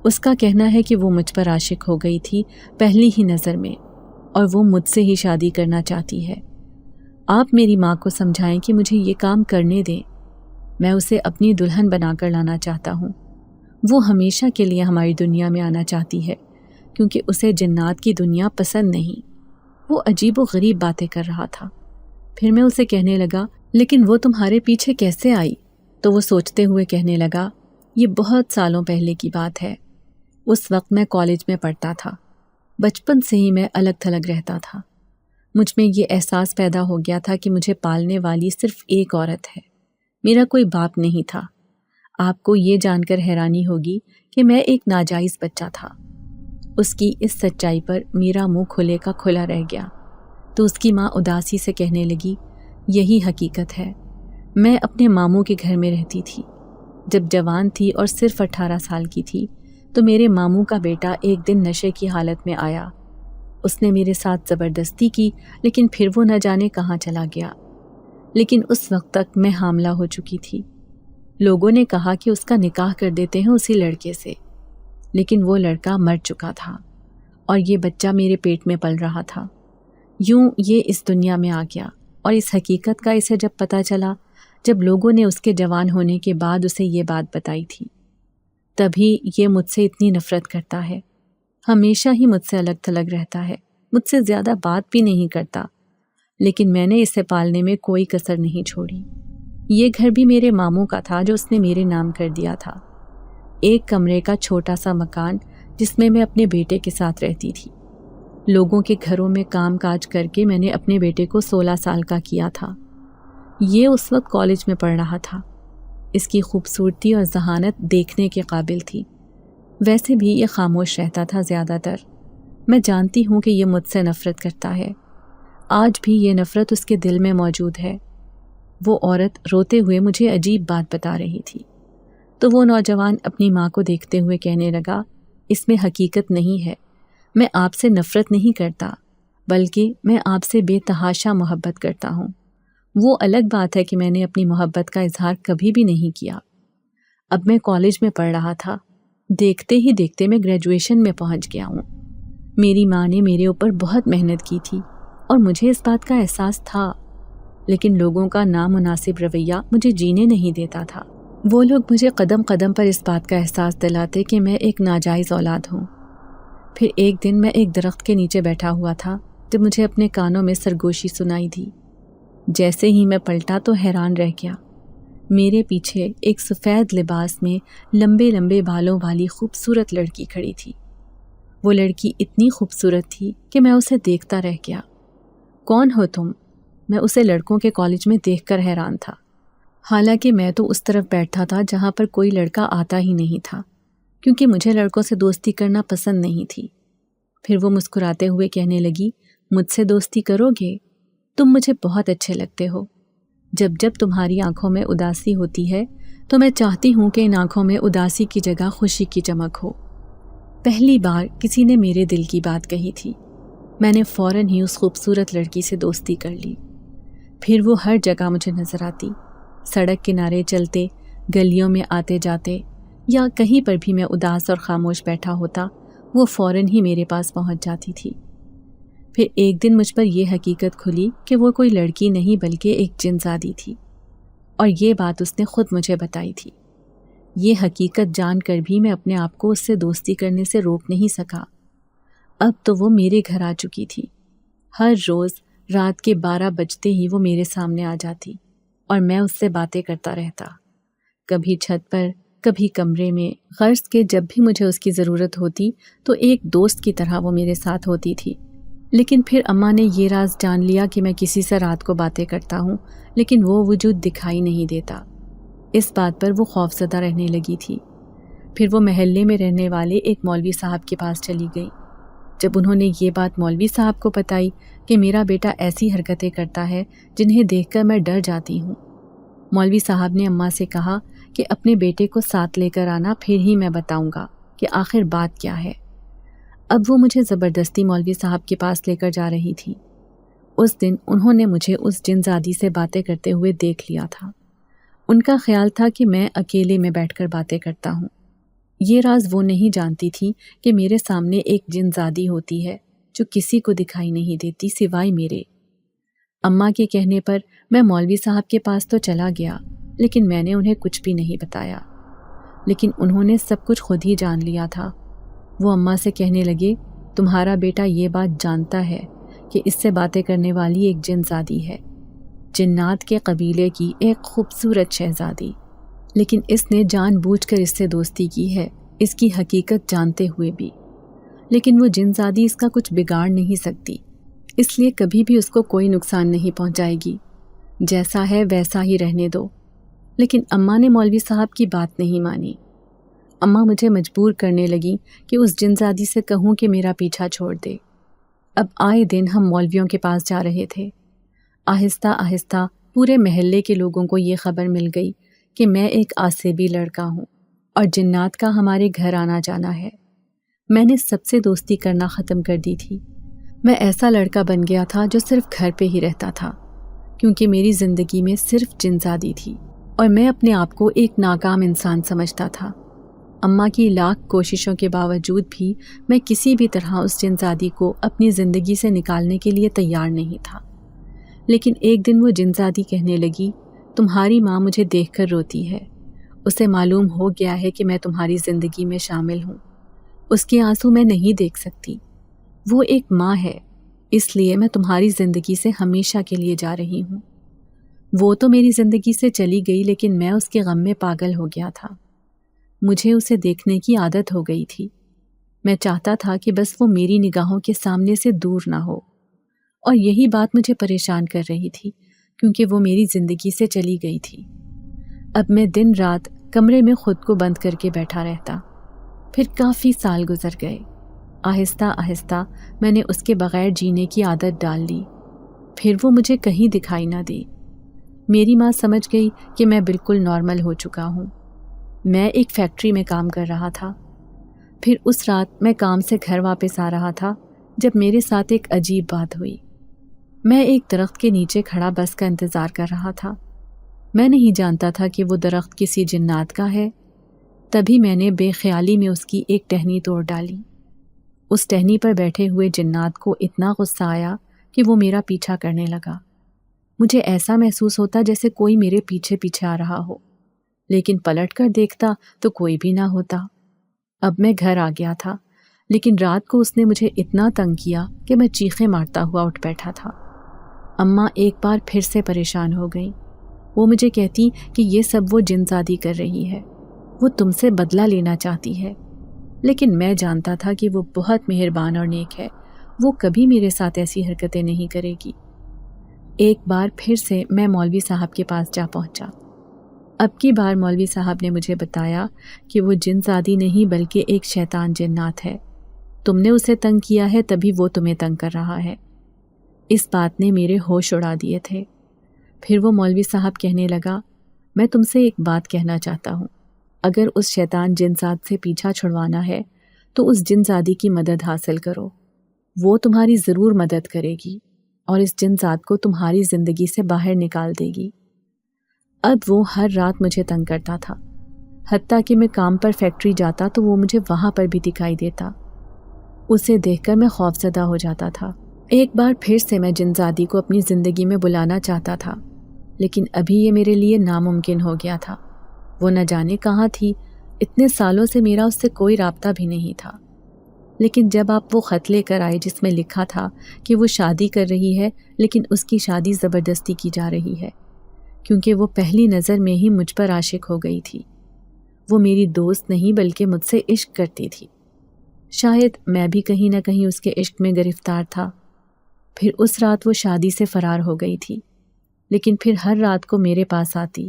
اس کا کہنا ہے کہ وہ مجھ پر عاشق ہو گئی تھی پہلی ہی نظر میں اور وہ مجھ سے ہی شادی کرنا چاہتی ہے۔ آپ میری ماں کو سمجھائیں کہ مجھے یہ کام کرنے دیں، میں اسے اپنی دلہن بنا کر لانا چاہتا ہوں۔ وہ ہمیشہ کے لیے ہماری دنیا میں آنا چاہتی ہے کیونکہ اسے جنات کی دنیا پسند نہیں۔ وہ عجیب و غریب باتیں کر رہا تھا۔ پھر میں اسے کہنے لگا، لیکن وہ تمہارے پیچھے کیسے آئی؟ تو وہ سوچتے ہوئے کہنے لگا، یہ بہت سالوں پہلے کی بات ہے۔ اس وقت میں کالج میں پڑھتا تھا۔ بچپن سے ہی میں الگ تھلگ رہتا تھا۔ مجھ میں یہ احساس پیدا ہو گیا تھا کہ مجھے پالنے والی صرف ایک عورت ہے، میرا کوئی باپ نہیں تھا۔ آپ کو یہ جان کر حیرانی ہوگی کہ میں ایک ناجائز بچہ تھا۔ اس کی اس سچائی پر میرا منہ کھلے کا کھلا رہ گیا تو اس کی ماں اداسی سے کہنے لگی، یہی حقیقت ہے، میں اپنے ماموں کے گھر میں رہتی تھی۔ جب جوان تھی اور صرف 18 سال کی تھی تو میرے ماموں کا بیٹا ایک دن نشے کی حالت میں آیا۔ اس نے میرے ساتھ زبردستی کی، لیکن پھر وہ نہ جانے کہاں چلا گیا۔ لیکن اس وقت تک میں حاملہ ہو چکی تھی۔ لوگوں نے کہا کہ اس کا نکاح کر دیتے ہیں اسی لڑکے سے، لیکن وہ لڑکا مر چکا تھا اور یہ بچہ میرے پیٹ میں پل رہا تھا۔ یوں یہ اس دنیا میں آ گیا، اور اس حقیقت کا اسے جب پتہ چلا جب لوگوں نے اس کے جوان ہونے کے بعد اسے یہ بات بتائی تھی، تبھی یہ مجھ سے اتنی نفرت کرتا ہے۔ ہمیشہ ہی مجھ سے الگ تھلگ رہتا ہے، مجھ سے زیادہ بات بھی نہیں کرتا، لیکن میں نے اسے پالنے میں کوئی کسر نہیں چھوڑی۔ یہ گھر بھی میرے ماموں کا تھا جو اس نے میرے نام کر دیا تھا، ایک کمرے کا چھوٹا سا مکان جس میں میں اپنے بیٹے کے ساتھ رہتی تھی۔ لوگوں کے گھروں میں کام کاج کر کے میں نے اپنے بیٹے کو 16 سال کا کیا تھا۔ یہ اس وقت کالج میں پڑھ رہا تھا۔ اس کی خوبصورتی اور ذہانت دیکھنے کے قابل تھی۔ ویسے بھی یہ خاموش رہتا تھا زیادہ تر۔ میں جانتی ہوں کہ یہ مجھ سے نفرت کرتا ہے۔ آج بھی یہ نفرت اس کے دل میں موجود ہے۔ وہ عورت روتے ہوئے مجھے عجیب بات بتا رہی تھی تو وہ نوجوان اپنی ماں کو دیکھتے ہوئے کہنے لگا، اس میں حقیقت نہیں ہے، میں آپ سے نفرت نہیں کرتا، بلکہ میں آپ سے بے تحاشا محبت کرتا ہوں۔ وہ الگ بات ہے کہ میں نے اپنی محبت کا اظہار کبھی بھی نہیں کیا۔ اب میں کالج میں پڑھ رہا تھا، دیکھتے ہی دیکھتے میں گریجویشن میں پہنچ گیا ہوں۔ میری ماں نے میرے اوپر بہت محنت کی تھی اور مجھے اس بات کا احساس تھا، لیکن لوگوں کا نامناسب رویہ مجھے جینے نہیں دیتا تھا۔ وہ لوگ مجھے قدم قدم پر اس بات کا احساس دلاتے کہ میں ایک ناجائز اولاد ہوں۔ پھر ایک دن میں ایک درخت کے نیچے بیٹھا ہوا تھا جب مجھے اپنے کانوں میں سرگوشی سنائی دی۔ جیسے ہی میں پلٹا تو حیران رہ گیا۔ میرے پیچھے ایک سفید لباس میں لمبے لمبے بالوں والی خوبصورت لڑکی کھڑی تھی۔ وہ لڑکی اتنی خوبصورت تھی کہ میں اسے دیکھتا رہ گیا۔ کون ہو تم؟ میں اسے لڑکوں کے کالج میں دیکھ کر حیران تھا، حالانکہ میں تو اس طرف بیٹھا تھا جہاں پر کوئی لڑکا آتا ہی نہیں تھا، کیونکہ مجھے لڑکوں سے دوستی کرنا پسند نہیں تھی۔ پھر وہ مسکراتے ہوئے کہنے لگی، مجھ سے دوستی کرو گے؟ تم مجھے بہت اچھے لگتے ہو۔ جب جب تمہاری آنکھوں میں اداسی ہوتی ہے تو میں چاہتی ہوں کہ ان آنکھوں میں اداسی کی جگہ خوشی کی چمک ہو۔ پہلی بار کسی نے میرے دل کی بات کہی تھی۔ میں نے فوراً ہی اس خوبصورت لڑکی سے دوستی کر لی۔ پھر وہ ہر جگہ مجھے نظر آتی، سڑک کنارے چلتے، گلیوں میں آتے جاتے، یا کہیں پر بھی میں اداس اور خاموش بیٹھا ہوتا، وہ فوراً ہی میرے پاس پہنچ جاتی تھی۔ پھر ایک دن مجھ پر یہ حقیقت کھلی کہ وہ کوئی لڑکی نہیں بلکہ ایک جن زادی تھی، اور یہ بات اس نے خود مجھے بتائی تھی۔ یہ حقیقت جان کر بھی میں اپنے آپ کو اس سے دوستی کرنے سے روک نہیں سکا۔ اب تو وہ میرے گھر آ چکی تھی۔ ہر روز رات کے 12 بجتے ہی وہ میرے سامنے آ جاتی اور میں اس سے باتیں کرتا رہتا، کبھی چھت پر، کبھی کمرے میں۔ غرض کہ جب بھی مجھے اس کی ضرورت ہوتی تو ایک دوست کی طرح وہ میرے ساتھ ہوتی تھی۔ لیکن پھر اماں نے یہ راز جان لیا کہ میں کسی سے رات کو باتیں کرتا ہوں، لیکن وہ وجود دکھائی نہیں دیتا۔ اس بات پر وہ خوفزدہ رہنے لگی تھی۔ پھر وہ محلے میں رہنے والے ایک مولوی صاحب کے پاس چلی گئی۔ جب انہوں نے یہ بات مولوی صاحب کو بتائی کہ میرا بیٹا ایسی حرکتیں کرتا ہے جنہیں دیکھ کر میں ڈر جاتی ہوں، مولوی صاحب نے اماں سے کہا کہ اپنے بیٹے کو ساتھ لے کر آنا، پھر ہی میں بتاؤں گا کہ آخر بات کیا ہے۔ اب وہ مجھے زبردستی مولوی صاحب کے پاس لے کر جا رہی تھی۔ اس دن انہوں نے مجھے اس جن زادی سے باتیں کرتے ہوئے دیکھ لیا تھا۔ ان کا خیال تھا کہ میں اکیلے میں بیٹھ کر باتیں کرتا ہوں۔ یہ راز وہ نہیں جانتی تھی کہ میرے سامنے ایک جن زادی ہوتی ہے جو کسی کو دکھائی نہیں دیتی سوائے میرے۔ اماں کے کہنے پر میں مولوی صاحب کے پاس تو چلا گیا، لیکن میں نے انہیں کچھ بھی نہیں بتایا۔ لیکن انہوں نے سب کچھ خود ہی جان لیا تھا۔ وہ اماں سے کہنے لگے، تمہارا بیٹا یہ بات جانتا ہے کہ اس سے باتیں کرنے والی ایک جن زادی ہے، جنات کے قبیلے کی ایک خوبصورت شہزادی۔ لیکن اس نے جان بوجھ کر اس سے دوستی کی ہے، اس کی حقیقت جانتے ہوئے بھی۔ لیکن وہ جن زادی اس کا کچھ بگاڑ نہیں سکتی، اس لیے کبھی بھی اس کو کوئی نقصان نہیں پہنچائے گی۔ جیسا ہے ویسا ہی رہنے دو۔ لیکن اماں نے مولوی صاحب کی بات نہیں مانی۔ اماں مجھے مجبور کرنے لگی کہ اس جن زادی سے کہوں کہ میرا پیچھا چھوڑ دے۔ اب آئے دن ہم مولویوں کے پاس جا رہے تھے۔ آہستہ آہستہ پورے محلے کے لوگوں کو یہ خبر مل گئی کہ میں ایک آسیبی لڑکا ہوں اور جنات کا ہمارے گھر آنا جانا ہے۔ میں نے سب سے دوستی کرنا ختم کر دی تھی۔ میں ایسا لڑکا بن گیا تھا جو صرف گھر پہ ہی رہتا تھا، کیونکہ میری زندگی میں صرف جن زادی تھی اور میں اپنے آپ کو ایک ناکام انسان سمجھتا تھا۔ اماں کی لاکھ کوششوں کے باوجود بھی میں کسی بھی طرح اس جن زادی کو اپنی زندگی سے نکالنے کے لیے تیار نہیں تھا۔ لیکن ایک دن وہ جن زادی کہنے لگی، تمہاری ماں مجھے دیکھ کر روتی ہے، اسے معلوم ہو گیا ہے کہ میں تمہاری زندگی میں شامل ہوں، اس کے آنسو میں نہیں دیکھ سکتی، وہ ایک ماں ہے، اس لیے میں تمہاری زندگی سے ہمیشہ کے لیے جا رہی ہوں۔ وہ تو میری زندگی سے چلی گئی، لیکن میں اس کے غم میں پاگل ہو گیا تھا۔ مجھے اسے دیکھنے کی عادت ہو گئی تھی۔ میں چاہتا تھا کہ بس وہ میری نگاہوں کے سامنے سے دور نہ ہو، اور یہی بات مجھے پریشان کر رہی تھی، کیونکہ وہ میری زندگی سے چلی گئی تھی۔ اب میں دن رات کمرے میں خود کو بند کر کے بیٹھا رہتا۔ پھر کافی سال گزر گئے۔ آہستہ آہستہ میں نے اس کے بغیر جینے کی عادت ڈال لی۔ پھر وہ مجھے کہیں دکھائی نہ دی۔ میری ماں سمجھ گئی کہ میں بالکل نارمل ہو چکا ہوں۔ میں ایک فیکٹری میں کام کر رہا تھا۔ پھر اس رات میں کام سے گھر واپس آ رہا تھا جب میرے ساتھ ایک عجیب بات ہوئی۔ میں ایک درخت کے نیچے کھڑا بس کا انتظار کر رہا تھا۔ میں نہیں جانتا تھا کہ وہ درخت کسی جنات کا ہے۔ تبھی میں نے بے خیالی میں اس کی ایک ٹہنی توڑ ڈالی۔ اس ٹہنی پر بیٹھے ہوئے جنات کو اتنا غصہ آیا کہ وہ میرا پیچھا کرنے لگا۔ مجھے ایسا محسوس ہوتا جیسے کوئی میرے پیچھے پیچھے آ رہا ہو، لیکن پلٹ کر دیکھتا تو کوئی بھی نہ ہوتا۔ اب میں گھر آ گیا تھا، لیکن رات کو اس نے مجھے اتنا تنگ کیا کہ میں چیخیں مارتا ہوا اٹھ بیٹھا تھا۔ اماں ایک بار پھر سے پریشان ہو گئی۔ وہ مجھے کہتی کہ یہ سب وہ جن زادی کر رہی ہے، وہ تم سے بدلہ لینا چاہتی ہے۔ لیکن میں جانتا تھا کہ وہ بہت مہربان اور نیک ہے، وہ کبھی میرے ساتھ ایسی حرکتیں نہیں کرے گی۔ ایک بار پھر سے میں مولوی صاحب کے پاس جا پہنچا۔ اب کی بار مولوی صاحب نے مجھے بتایا کہ وہ جن زادی نہیں بلکہ ایک شیطان جنات ہے۔ تم نے اسے تنگ کیا ہے، تبھی وہ تمہیں تنگ کر رہا ہے۔ اس بات نے میرے ہوش اڑا دیے تھے۔ پھر وہ مولوی صاحب کہنے لگا، میں تم سے ایک بات کہنا چاہتا ہوں، اگر اس شیطان جن زاد سے پیچھا چھڑوانا ہے تو اس جن زادی کی مدد حاصل کرو، وہ تمہاری ضرور مدد کرے گی اور اس جن زاد کو تمہاری زندگی سے باہر نکال دے گی۔ اب وہ ہر رات مجھے تنگ کرتا تھا، حتیٰ کہ میں کام پر فیکٹری جاتا تو وہ مجھے وہاں پر بھی دکھائی دیتا۔ اسے دیکھ کر میں خوفزدہ ہو جاتا تھا۔ ایک بار پھر سے میں جن زادی کو اپنی زندگی میں بلانا چاہتا تھا، لیکن ابھی یہ میرے لیے ناممکن ہو گیا تھا۔ وہ نہ جانے کہاں تھی، اتنے سالوں سے میرا اس سے کوئی رابطہ بھی نہیں تھا۔ لیکن جب آپ وہ خط لے کر آئے جس میں لکھا تھا کہ وہ شادی کر رہی ہے، لیکن اس کی شادی زبردستی کی جا رہی ہے، کیونکہ وہ پہلی نظر میں ہی مجھ پر عاشق ہو گئی تھی۔ وہ میری دوست نہیں بلکہ مجھ سے عشق کرتی تھی۔ شاید میں بھی کہیں نہ کہیں اس کے عشق میں گرفتار تھا۔ پھر اس رات وہ شادی سے فرار ہو گئی تھی، لیکن پھر ہر رات کو میرے پاس آتی۔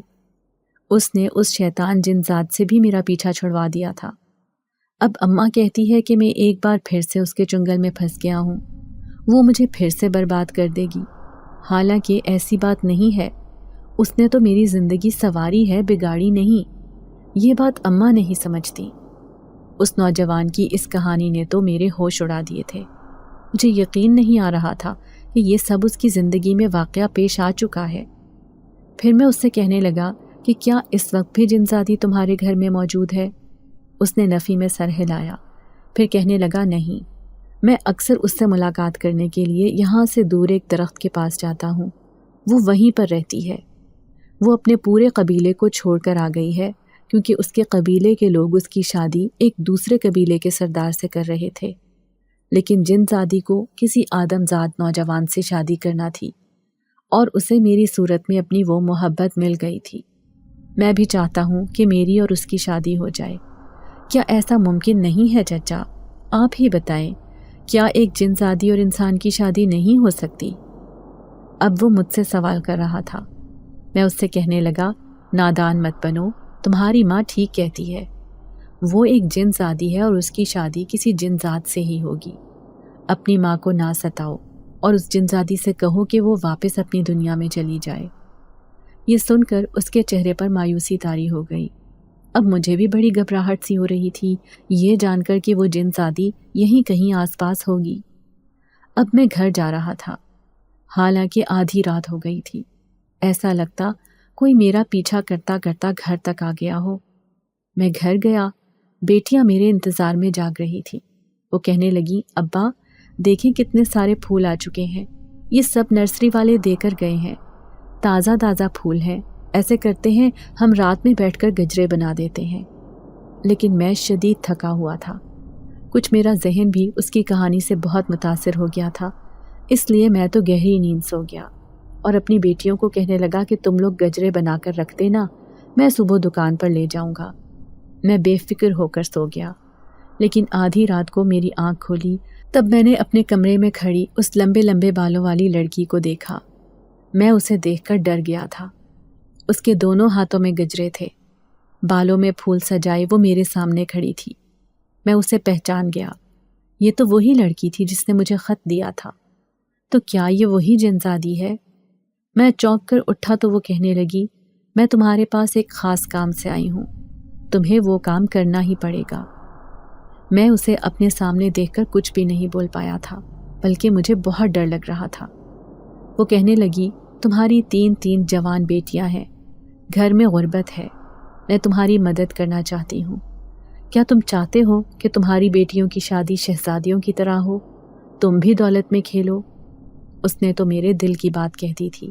اس نے اس شیطان جن زاد سے بھی میرا پیچھا چھڑوا دیا تھا۔ اب اماں کہتی ہے کہ میں ایک بار پھر سے اس کے چنگل میں پھنس گیا ہوں، وہ مجھے پھر سے برباد کر دے گی۔ حالانکہ ایسی بات نہیں ہے، اس نے تو میری زندگی سنواری ہے، بگاڑی نہیں۔ یہ بات اماں نہیں سمجھتی۔ اس نوجوان کی اس کہانی نے تو میرے ہوش اڑا دیے تھے۔ مجھے یقین نہیں آ رہا تھا کہ یہ سب اس کی زندگی میں واقعہ پیش آ چکا ہے۔ پھر میں اس سے کہنے لگا کہ کیا اس وقت بھی جن زادی تمہارے گھر میں موجود ہے؟ اس نے نفی میں سر ہلایا، پھر کہنے لگا، نہیں، میں اکثر اس سے ملاقات کرنے کے لیے یہاں سے دور ایک درخت کے پاس جاتا ہوں، وہ وہیں پر رہتی ہے۔ وہ اپنے پورے قبیلے کو چھوڑ کر آ گئی ہے، کیونکہ اس کے قبیلے کے لوگ اس کی شادی ایک دوسرے قبیلے کے سردار سے کر رہے تھے، لیکن جن زادی کو کسی آدم زاد نوجوان سے شادی کرنا تھی، اور اسے میری صورت میں اپنی وہ محبت مل گئی تھی۔ میں بھی چاہتا ہوں کہ میری اور اس کی شادی ہو جائے۔ کیا ایسا ممکن نہیں ہے چچا؟ آپ ہی بتائیں، کیا ایک جن زادی اور انسان کی شادی نہیں ہو سکتی؟ اب وہ مجھ سے سوال کر رہا تھا۔ میں اس سے کہنے لگا، نادان مت بنو، تمہاری ماں ٹھیک کہتی ہے، وہ ایک جن زادی ہے اور اس کی شادی کسی جن زاد سے ہی ہوگی۔ اپنی ماں کو نہ ستاؤ اور اس جن زادی سے کہو کہ وہ واپس اپنی دنیا میں چلی جائے۔ یہ سن کر اس کے چہرے پر مایوسی طاری ہو گئی۔ اب مجھے بھی بڑی گھبراہٹ سی ہو رہی تھی، یہ جان کر کہ وہ جن زادی یہیں کہیں آس پاس ہوگی۔ اب میں گھر جا رہا تھا، حالانکہ آدھی رات ہو گئی تھی۔ ایسا لگتا کوئی میرا پیچھا کرتا کرتا گھر تک آ گیا ہو۔ میں گھر گیا، بیٹیاں میرے انتظار میں جاگ رہی تھی۔ وہ کہنے لگی، ابا دیکھیں کتنے سارے پھول آ چکے ہیں، یہ سب نرسری والے دے کر گئے ہیں، تازہ تازہ پھول ہیں، ایسے کرتے ہیں ہم رات میں بیٹھ کر گجرے بنا دیتے ہیں۔ لیکن میں شدید تھکا ہوا تھا، کچھ میرا ذہن بھی اس کی کہانی سے بہت متاثر ہو گیا تھا، اس لیے میں تو گہری نیند سو گیا اور اپنی بیٹیوں کو کہنے لگا کہ تم لوگ گجرے بنا کر رکھ دینا، میں صبح دکان پر لے جاؤں گا۔ میں بے فکر ہو کر سو گیا، لیکن آدھی رات کو میری آنکھ کھولی تب میں نے اپنے کمرے میں کھڑی اس لمبے لمبے بالوں والی لڑکی کو دیکھا۔ میں اسے دیکھ کر ڈر گیا تھا۔ اس کے دونوں ہاتھوں میں گجرے تھے، بالوں میں پھول سجائے وہ میرے سامنے کھڑی تھی۔ میں اسے پہچان گیا، یہ تو وہی لڑکی تھی جس نے مجھے خط دیا تھا۔ تو کیا یہ وہی جن زادی ہے؟ میں چونک کر اٹھا تو وہ کہنے لگی، میں تمہارے پاس ایک خاص کام سے آئی ہوں، تمہیں وہ کام کرنا ہی پڑے گا۔ میں اسے اپنے سامنے دیکھ کر کچھ بھی نہیں بول پایا تھا، بلکہ مجھے بہت ڈر لگ رہا تھا۔ وہ کہنے لگی، تمہاری 3 جوان بیٹیاں ہیں، گھر میں غربت ہے، میں تمہاری مدد کرنا چاہتی ہوں۔ کیا تم چاہتے ہو کہ تمہاری بیٹیوں کی شادی شہزادیوں کی طرح ہو، تم بھی دولت میں کھیلو؟ اس نے تو میرے دل کی بات کہہ دی تھی۔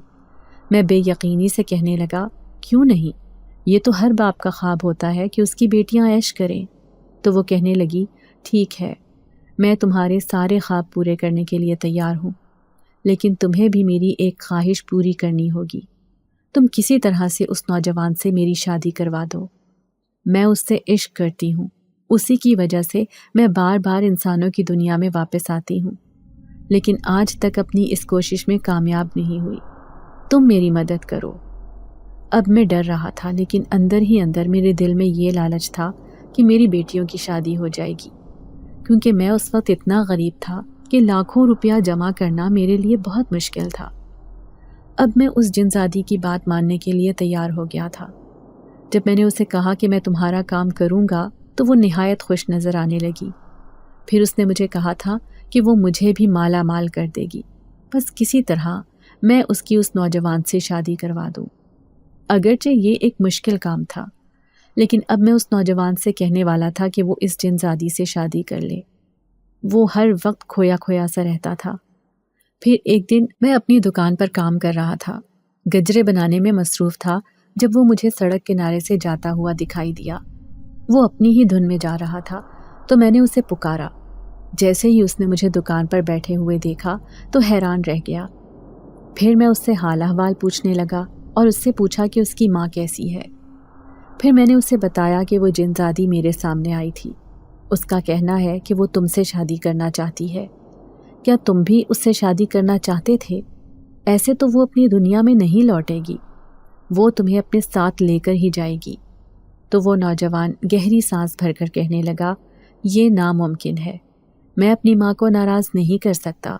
میں بے یقینی سے کہنے لگا، کیوں نہیں، یہ تو ہر باپ کا خواب ہوتا ہے کہ اس کی بیٹیاں عیش کریں۔ تو وہ کہنے لگی، ٹھیک ہے، میں تمہارے سارے خواب پورے کرنے کے لیے تیار ہوں، لیکن تمہیں بھی میری ایک خواہش پوری کرنی ہوگی۔ تم کسی طرح سے اس نوجوان سے میری شادی کروا دو۔ میں اس سے عشق کرتی ہوں، اسی کی وجہ سے میں بار بار انسانوں کی دنیا میں واپس آتی ہوں، لیکن آج تک اپنی اس کوشش میں کامیاب نہیں ہوئی۔ تم میری مدد کرو۔ اب میں ڈر رہا تھا، لیکن اندر ہی اندر میرے دل میں یہ لالچ تھا کہ میری بیٹیوں کی شادی ہو جائے گی، کیونکہ میں اس وقت اتنا غریب تھا کہ لاکھوں روپیہ جمع کرنا میرے لیے بہت مشکل تھا۔ اب میں اس جن زادی کی بات ماننے کے لیے تیار ہو گیا تھا۔ جب میں نے اسے کہا کہ میں تمہارا کام کروں گا تو وہ نہایت خوش نظر آنے لگی۔ پھر اس نے مجھے کہا تھا کہ وہ مجھے بھی مالا مال کر دے گی، بس کسی طرح میں اس کی اس نوجوان سے شادی کروا دوں۔ اگرچہ یہ ایک مشکل کام تھا، لیکن اب میں اس نوجوان سے کہنے والا تھا کہ وہ اس جن زادی سے شادی کر لے۔ وہ ہر وقت کھویا کھویا سا رہتا تھا۔ پھر ایک دن میں اپنی دکان پر کام کر رہا تھا، گجرے بنانے میں مصروف تھا، جب وہ مجھے سڑک کنارے سے جاتا ہوا دکھائی دیا۔ وہ اپنی ہی دھن میں جا رہا تھا تو میں نے اسے پکارا۔ جیسے ہی اس نے مجھے دکان پر بیٹھے ہوئے دیکھا تو حیران رہ گیا۔ پھر میں اس سے حال احوال پوچھنے لگا اور اس سے پوچھا کہ اس کی ماں کیسی ہے۔ پھر میں نے اسے بتایا کہ وہ جن زادی میرے سامنے آئی تھی، اس کا کہنا ہے کہ وہ تم سے شادی کرنا چاہتی ہے۔ کیا تم بھی اس سے شادی کرنا چاہتے تھے؟ ایسے تو وہ اپنی دنیا میں نہیں لوٹے گی، وہ تمہیں اپنے ساتھ لے کر ہی جائے گی۔ تو وہ نوجوان گہری سانس بھر کر کہنے لگا، یہ ناممکن ہے، میں اپنی ماں کو ناراض نہیں کر سکتا۔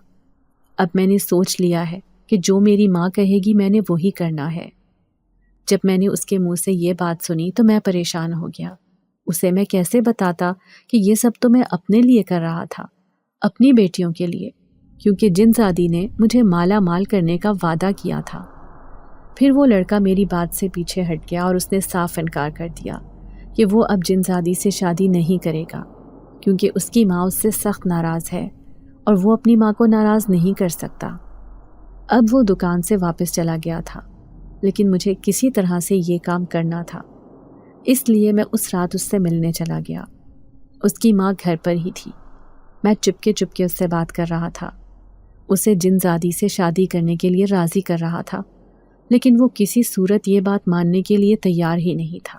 اب میں نے سوچ لیا ہے کہ جو میری ماں کہے گی میں نے وہی کرنا ہے۔ جب میں نے اس کے منہ سے یہ بات سنی تو میں پریشان ہو گیا۔ اسے میں کیسے بتاتا کہ یہ سب تو میں اپنے لیے کر رہا تھا، اپنی بیٹیوں کے لیے، کیونکہ جن زادی نے مجھے مالا مال کرنے کا وعدہ کیا تھا۔ پھر وہ لڑکا میری بات سے پیچھے ہٹ گیا اور اس نے صاف انکار کر دیا کہ وہ اب جن زادی سے شادی نہیں کرے گا، کیونکہ اس کی ماں اس سے سخت ناراض ہے اور وہ اپنی ماں کو ناراض نہیں کر سکتا۔ اب وہ دکان سے واپس چلا گیا تھا، لیکن مجھے کسی طرح سے یہ کام کرنا تھا، اس لیے میں اس رات اس سے ملنے چلا گیا۔ اس کی ماں گھر پر ہی تھی۔ میں چپکے چپکے اس سے بات کر رہا تھا، اسے جن زادی سے شادی کرنے کے لیے راضی کر رہا تھا، لیکن وہ کسی صورت یہ بات ماننے کے لیے تیار ہی نہیں تھا۔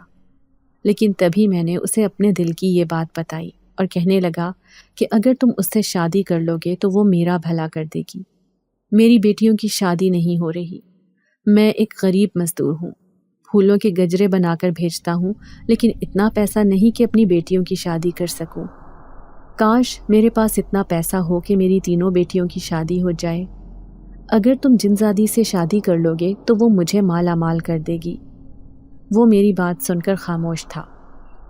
لیکن تبھی میں نے اسے اپنے دل کی یہ بات بتائی اور کہنے لگا کہ اگر تم اس سے شادی کر لو گے تو وہ میرا بھلا کر دے گی۔ میری بیٹیوں کی شادی نہیں ہو رہی، میں ایک غریب مزدور ہوں، پھولوں کے گجرے بنا کر بھیجتا ہوں، لیکن اتنا پیسہ نہیں کہ اپنی بیٹیوں کی شادی کر سکوں۔ کاش میرے پاس اتنا پیسہ ہو کہ میری تینوں بیٹیوں کی شادی ہو جائے۔ اگر تم جنزادی سے شادی کر لو گے تو وہ مجھے مالا مال کر دے گی۔ وہ میری بات سن کر خاموش تھا۔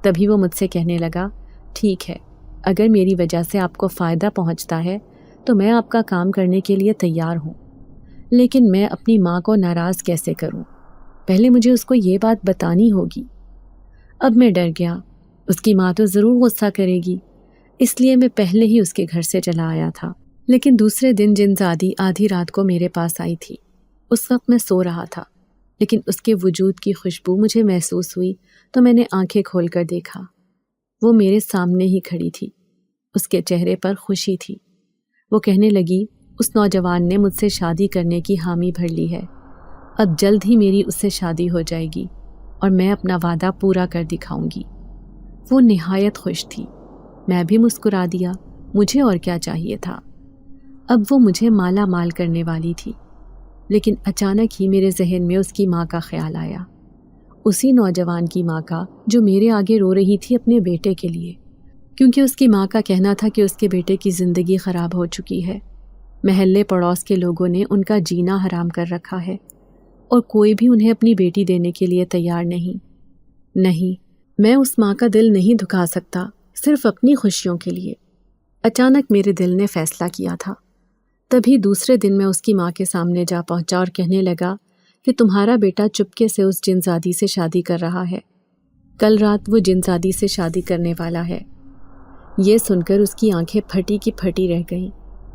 تبھی وہ مجھ سے کہنے لگا، ٹھیک ہے، اگر میری وجہ سے آپ کو فائدہ پہنچتا ہے تو میں آپ کا کام کرنے کے لیے تیار ہوں، لیکن میں اپنی ماں کو ناراض کیسے کروں؟ پہلے مجھے اس کو یہ بات بتانی ہوگی۔ اب میں ڈر گیا، اس کی ماں تو ضرور غصہ کرے گی، اس لیے میں پہلے ہی اس کے گھر سے چلا آیا تھا۔ لیکن دوسرے دن جنزادی آدھی رات کو میرے پاس آئی تھی۔ اس وقت میں سو رہا تھا، لیکن اس کے وجود کی خوشبو مجھے محسوس ہوئی تو میں نے آنکھیں کھول کر دیکھا۔ وہ میرے سامنے ہی کھڑی تھی، اس کے چہرے پر خوشی تھی۔ وہ کہنے لگی، اس نوجوان نے مجھ سے شادی کرنے کی حامی بھر لی ہے، اب جلد ہی میری اس سے شادی ہو جائے گی اور میں اپنا وعدہ پورا کر دکھاؤں گی۔ وہ نہایت خوش تھی، میں بھی مسکرا دیا، مجھے اور کیا چاہیے تھا۔ اب وہ مجھے مالا مال کرنے والی تھی۔ لیکن اچانک ہی میرے ذہن میں اس کی ماں کا خیال آیا، اسی نوجوان کی ماں کا جو میرے آگے رو رہی تھی اپنے بیٹے کے لیے، کیونکہ اس کی ماں کا کہنا تھا کہ اس کے بیٹے کی زندگی خراب ہو چکی ہے، محلے پڑوس کے لوگوں نے ان کا جینا حرام کر رکھا ہے اور کوئی بھی انہیں اپنی بیٹی دینے کے لیے تیار نہیں، میں اس ماں کا دل نہیں دکھا سکتا صرف اپنی خوشیوں کے لیے۔ اچانک میرے دل نے فیصلہ کیا تھا۔ تبھی دوسرے دن میں اس کی ماں کے سامنے جا پہنچا اور کہنے لگا کہ تمہارا بیٹا چپکے سے اس جنزادی سے شادی کر رہا ہے، کل رات وہ جنزادی سے شادی کرنے والا ہے۔ یہ سن کر اس کی آنکھیں پھٹی کی پھٹی رہ گئیں۔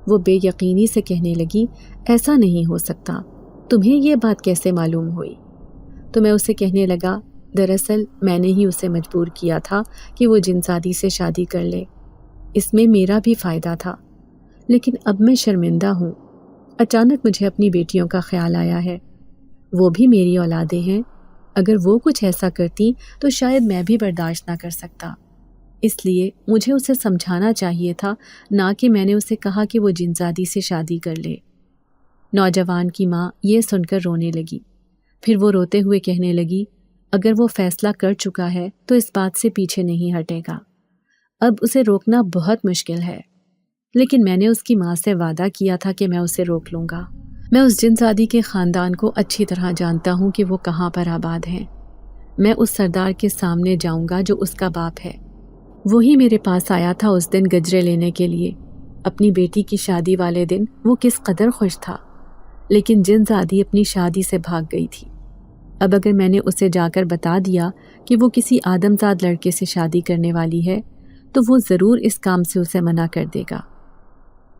وہ بے یقینی سے کہنے لگی، ایسا نہیں ہو سکتا، تمہیں یہ بات کیسے معلوم ہوئی؟ تو میں اسے کہنے لگا، دراصل میں نے ہی اسے مجبور کیا تھا کہ وہ جنزادی سے شادی کر لے، اس میں میرا بھی فائدہ تھا، لیکن اب میں شرمندہ ہوں۔ اچانک مجھے اپنی بیٹیوں کا خیال آیا ہے، وہ بھی میری اولادیں ہیں، اگر وہ کچھ ایسا کرتی تو شاید میں بھی برداشت نہ کر سکتا، اس لیے مجھے اسے سمجھانا چاہیے تھا، نہ کہ میں نے اسے کہا کہ وہ جنزادی سے شادی کر لے۔ نوجوان کی ماں یہ سن کر رونے لگی، پھر وہ روتے ہوئے کہنے لگی، اگر وہ فیصلہ کر چکا ہے تو اس بات سے پیچھے نہیں ہٹے گا، اب اسے روکنا بہت مشکل ہے۔ لیکن میں نے اس کی ماں سے وعدہ کیا تھا کہ میں اسے روک لوں گا۔ میں اس جنزادی کے خاندان کو اچھی طرح جانتا ہوں کہ وہ کہاں پر آباد ہیں۔ میں اس سردار کے سامنے جاؤں گا جو اس کا باپ ہے، وہی میرے پاس آیا تھا اس دن گجرے لینے کے لیے۔ اپنی بیٹی کی شادی والے دن وہ کس قدر خوش تھا، لیکن جنزادی اپنی شادی سے بھاگ گئی تھی۔ اب اگر میں نے اسے جا کر بتا دیا کہ وہ کسی آدمزاد لڑکے سے شادی کرنے والی ہے تو وہ ضرور اس کام سے اسے منع کر دے گا۔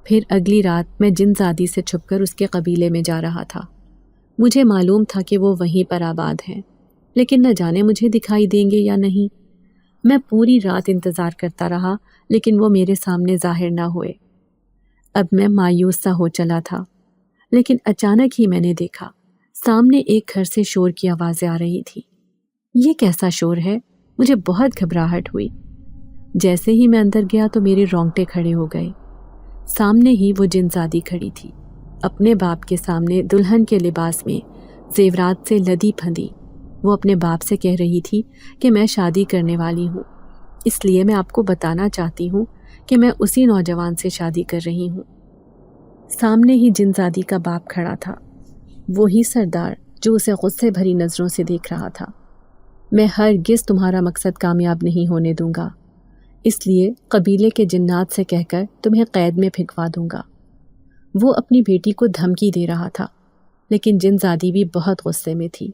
پھر اگلی رات میں جنزادی سے چھپ کر اس کے قبیلے میں جا رہا تھا۔ مجھے معلوم تھا کہ وہ وہیں پر آباد ہیں، لیکن نہ جانے مجھے دکھائی دیں گے یا نہیں۔ میں پوری رات انتظار کرتا رہا، لیکن وہ میرے سامنے ظاہر نہ ہوئے۔ اب میں مایوس سا ہو چلا تھا، لیکن اچانک ہی میں نے دیکھا سامنے ایک گھر سے شور کی آوازیں آ رہی تھی۔ یہ کیسا شور ہے؟ مجھے بہت گھبراہٹ ہوئی۔ جیسے ہی میں اندر گیا تو میرے رونگٹے کھڑے ہو گئے۔ سامنے ہی وہ جنزادی کھڑی تھی، اپنے باپ کے سامنے دلہن کے لباس میں، زیورات سے لدی پھندی۔ وہ اپنے باپ سے کہہ رہی تھی کہ میں شادی کرنے والی ہوں، اس لیے میں آپ کو بتانا چاہتی ہوں کہ میں اسی نوجوان سے شادی کر رہی ہوں۔ سامنے ہی جنزادی کا باپ کھڑا تھا، وہی سردار جو اسے غصے بھری نظروں سے دیکھ رہا تھا۔ میں ہرگز تمہارا مقصد کامیاب نہیں ہونے دوں گا، اس لیے قبیلے کے جنات سے کہہ کر تمہیں قید میں پھینکوا دوں گا۔ وہ اپنی بیٹی کو دھمکی دے رہا تھا، لیکن جنزادی بھی بہت غصے میں تھی۔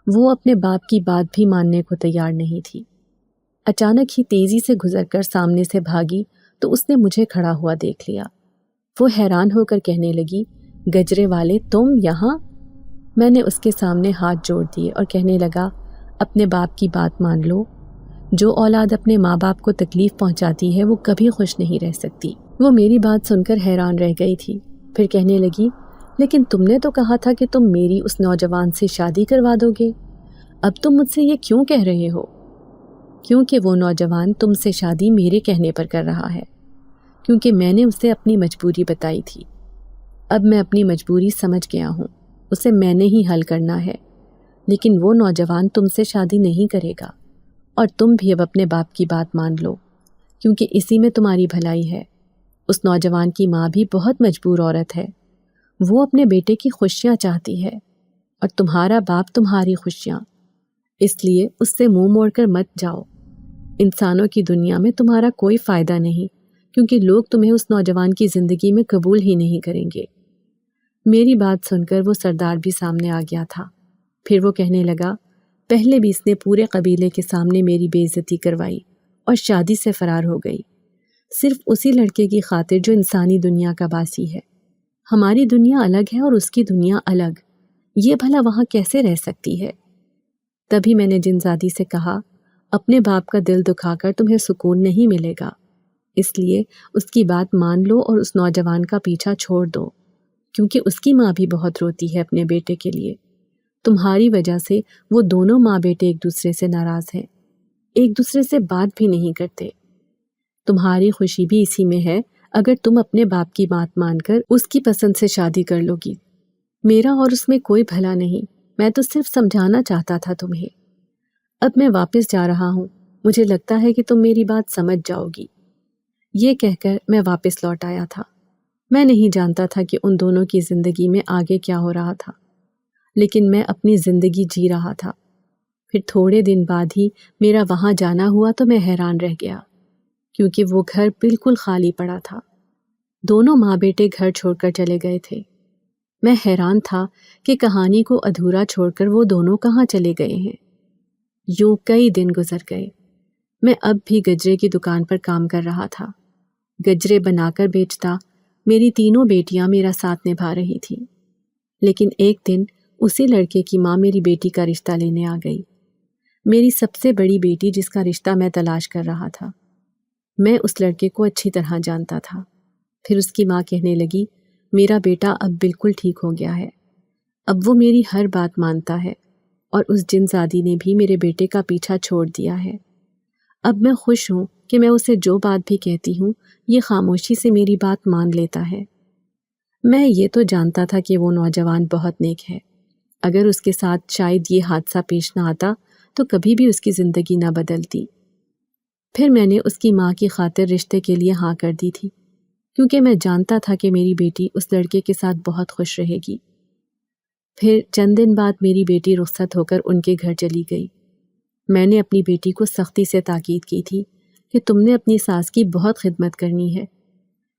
وہ اپنے باپ کی بات بھی ماننے کو تیار نہیں تھی۔ اچانک ہی تیزی سے گزر کر سامنے سے بھاگی تو اس نے مجھے کھڑا ہوا دیکھ لیا۔ وہ حیران ہو کر کہنے لگی، گجرے والے تم یہاں؟ میں نے اس کے سامنے ہاتھ جوڑ دیے اور کہنے لگا، اپنے باپ کی بات مان لو، جو اولاد اپنے ماں باپ کو تکلیف پہنچاتی ہے وہ کبھی خوش نہیں رہ سکتی۔ وہ میری بات سن کر حیران رہ گئی تھی، پھر کہنے لگی، لیکن تم نے تو کہا تھا کہ تم میری اس نوجوان سے شادی کروا دو گے، اب تم مجھ سے یہ کیوں کہہ رہے ہو؟ کیونکہ وہ نوجوان تم سے شادی میرے کہنے پر کر رہا ہے، کیونکہ میں نے اسے اپنی مجبوری بتائی تھی۔ اب میں اپنی مجبوری سمجھ گیا ہوں، اسے میں نے ہی حل کرنا ہے، لیکن وہ نوجوان تم سے شادی نہیں کرے گا، اور تم بھی اب اپنے باپ کی بات مان لو، کیونکہ اسی میں تمہاری بھلائی ہے۔ اس نوجوان کی ماں بھی بہت مجبور عورت ہے، وہ اپنے بیٹے کی خوشیاں چاہتی ہے، اور تمہارا باپ تمہاری خوشیاں، اس لیے اس سے منہ موڑ کر مت جاؤ۔ انسانوں کی دنیا میں تمہارا کوئی فائدہ نہیں، کیونکہ لوگ تمہیں اس نوجوان کی زندگی میں قبول ہی نہیں کریں گے۔ میری بات سن کر وہ سردار بھی سامنے آ گیا تھا۔ پھر وہ کہنے لگا، پہلے بھی اس نے پورے قبیلے کے سامنے میری بے عزتی کروائی اور شادی سے فرار ہو گئی، صرف اسی لڑکے کی خاطر جو انسانی دنیا کا باسی ہے۔ ہماری دنیا الگ ہے اور اس کی دنیا الگ، یہ بھلا وہاں کیسے رہ سکتی ہے؟ تبھی میں نے جن زادی سے کہا، اپنے باپ کا دل دکھا کر تمہیں سکون نہیں ملے گا، اس لیے اس کی بات مان لو اور اس نوجوان کا پیچھا چھوڑ دو، کیونکہ اس کی ماں بھی بہت روتی ہے اپنے بیٹے کے لیے۔ تمہاری وجہ سے وہ دونوں ماں بیٹے ایک دوسرے سے ناراض ہیں، ایک دوسرے سے بات بھی نہیں کرتے۔ تمہاری خوشی بھی اسی میں ہے اگر تم اپنے باپ کی بات مان کر اس کی پسند سے شادی کر لو گی۔ میرا اور اس میں کوئی بھلا نہیں، میں تو صرف سمجھانا چاہتا تھا تمہیں۔ اب میں واپس جا رہا ہوں، مجھے لگتا ہے کہ تم میری بات سمجھ جاؤ گی۔ یہ کہہ کر میں واپس لوٹ آیا تھا۔ میں نہیں جانتا تھا کہ ان دونوں کی زندگی میں آگے کیا ہو رہا تھا، لیکن میں اپنی زندگی جی رہا تھا۔ پھر تھوڑے دن بعد ہی میرا وہاں جانا ہوا تو میں حیران رہ گیا، کیونکہ وہ گھر بالکل خالی پڑا تھا۔ دونوں ماں بیٹے گھر چھوڑ کر چلے گئے تھے۔ میں حیران تھا کہ کہانی کو ادھورا چھوڑ کر وہ دونوں کہاں چلے گئے ہیں۔ یوں کئی دن گزر گئے۔ میں اب بھی گجرے کی دکان پر کام کر رہا تھا، گجرے بنا کر بیچتا۔ میری تینوں بیٹیاں میرا ساتھ نبھا رہی تھیں، لیکن ایک دن اسی لڑکے کی ماں میری بیٹی کا رشتہ لینے آ گئی، میری سب سے بڑی بیٹی جس کا رشتہ میں تلاش کر رہا تھا۔ میں اس لڑکے کو اچھی طرح جانتا تھا۔ پھر اس کی ماں کہنے لگی، میرا بیٹا اب بالکل ٹھیک ہو گیا ہے، اب وہ میری ہر بات مانتا ہے، اور اس جن زادی نے بھی میرے بیٹے کا پیچھا چھوڑ دیا ہے۔ اب میں خوش ہوں کہ میں اسے جو بات بھی کہتی ہوں یہ خاموشی سے میری بات مان لیتا ہے۔ میں یہ تو جانتا تھا کہ وہ نوجوان بہت نیک ہے، اگر اس کے ساتھ شاید یہ حادثہ پیش نہ آتا تو کبھی بھی اس کی زندگی نہ بدلتی۔ پھر میں نے اس کی ماں کی خاطر رشتے کے لیے ہاں کر دی تھی، کیونکہ میں جانتا تھا کہ میری بیٹی اس لڑکے کے ساتھ بہت خوش رہے گی۔ پھر چند دن بعد میری بیٹی رخصت ہو کر ان کے گھر چلی گئی۔ میں نے اپنی بیٹی کو سختی سے تاکید کی تھی کہ تم نے اپنی ساس کی بہت خدمت کرنی ہے،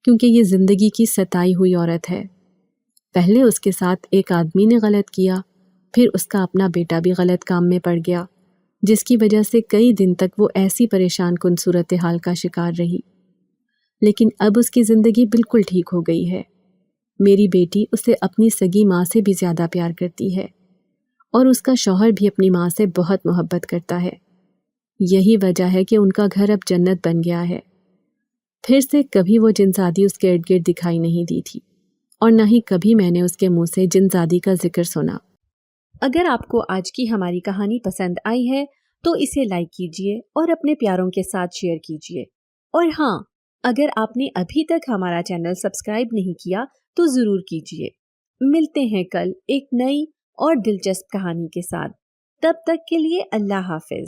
کیونکہ یہ زندگی کی ستائی ہوئی عورت ہے۔ پہلے اس کے ساتھ ایک آدمی نے غلط کیا، پھر اس کا اپنا بیٹا بھی غلط کام میں پڑ گیا، جس کی وجہ سے کئی دن تک وہ ایسی پریشان کن صورتحال کا شکار رہی۔ لیکن اب اس کی زندگی بالکل ٹھیک ہو گئی ہے۔ میری بیٹی اسے اپنی سگی ماں سے بھی زیادہ پیار کرتی ہے، اور اس کا شوہر بھی اپنی ماں سے بہت محبت کرتا ہے۔ یہی وجہ ہے کہ ان کا گھر اب جنت بن گیا ہے۔ پھر سے کبھی وہ جنزادی اس کے ارد گرد دکھائی نہیں دی تھی، اور نہ ہی کبھی میں نے اس کے منہ سے جنزادی کا ذکر سنا۔ اگر آپ کو آج کی ہماری کہانی پسند آئی ہے تو اسے لائک کیجیے اور اپنے پیاروں کے ساتھ شیئر کیجیے، اور ہاں، اگر آپ نے ابھی تک ہمارا چینل سبسکرائب نہیں کیا تو ضرور کیجیے۔ ملتے ہیں کل ایک نئی اور دلچسپ کہانی کے ساتھ، تب تک کے لیے اللہ حافظ۔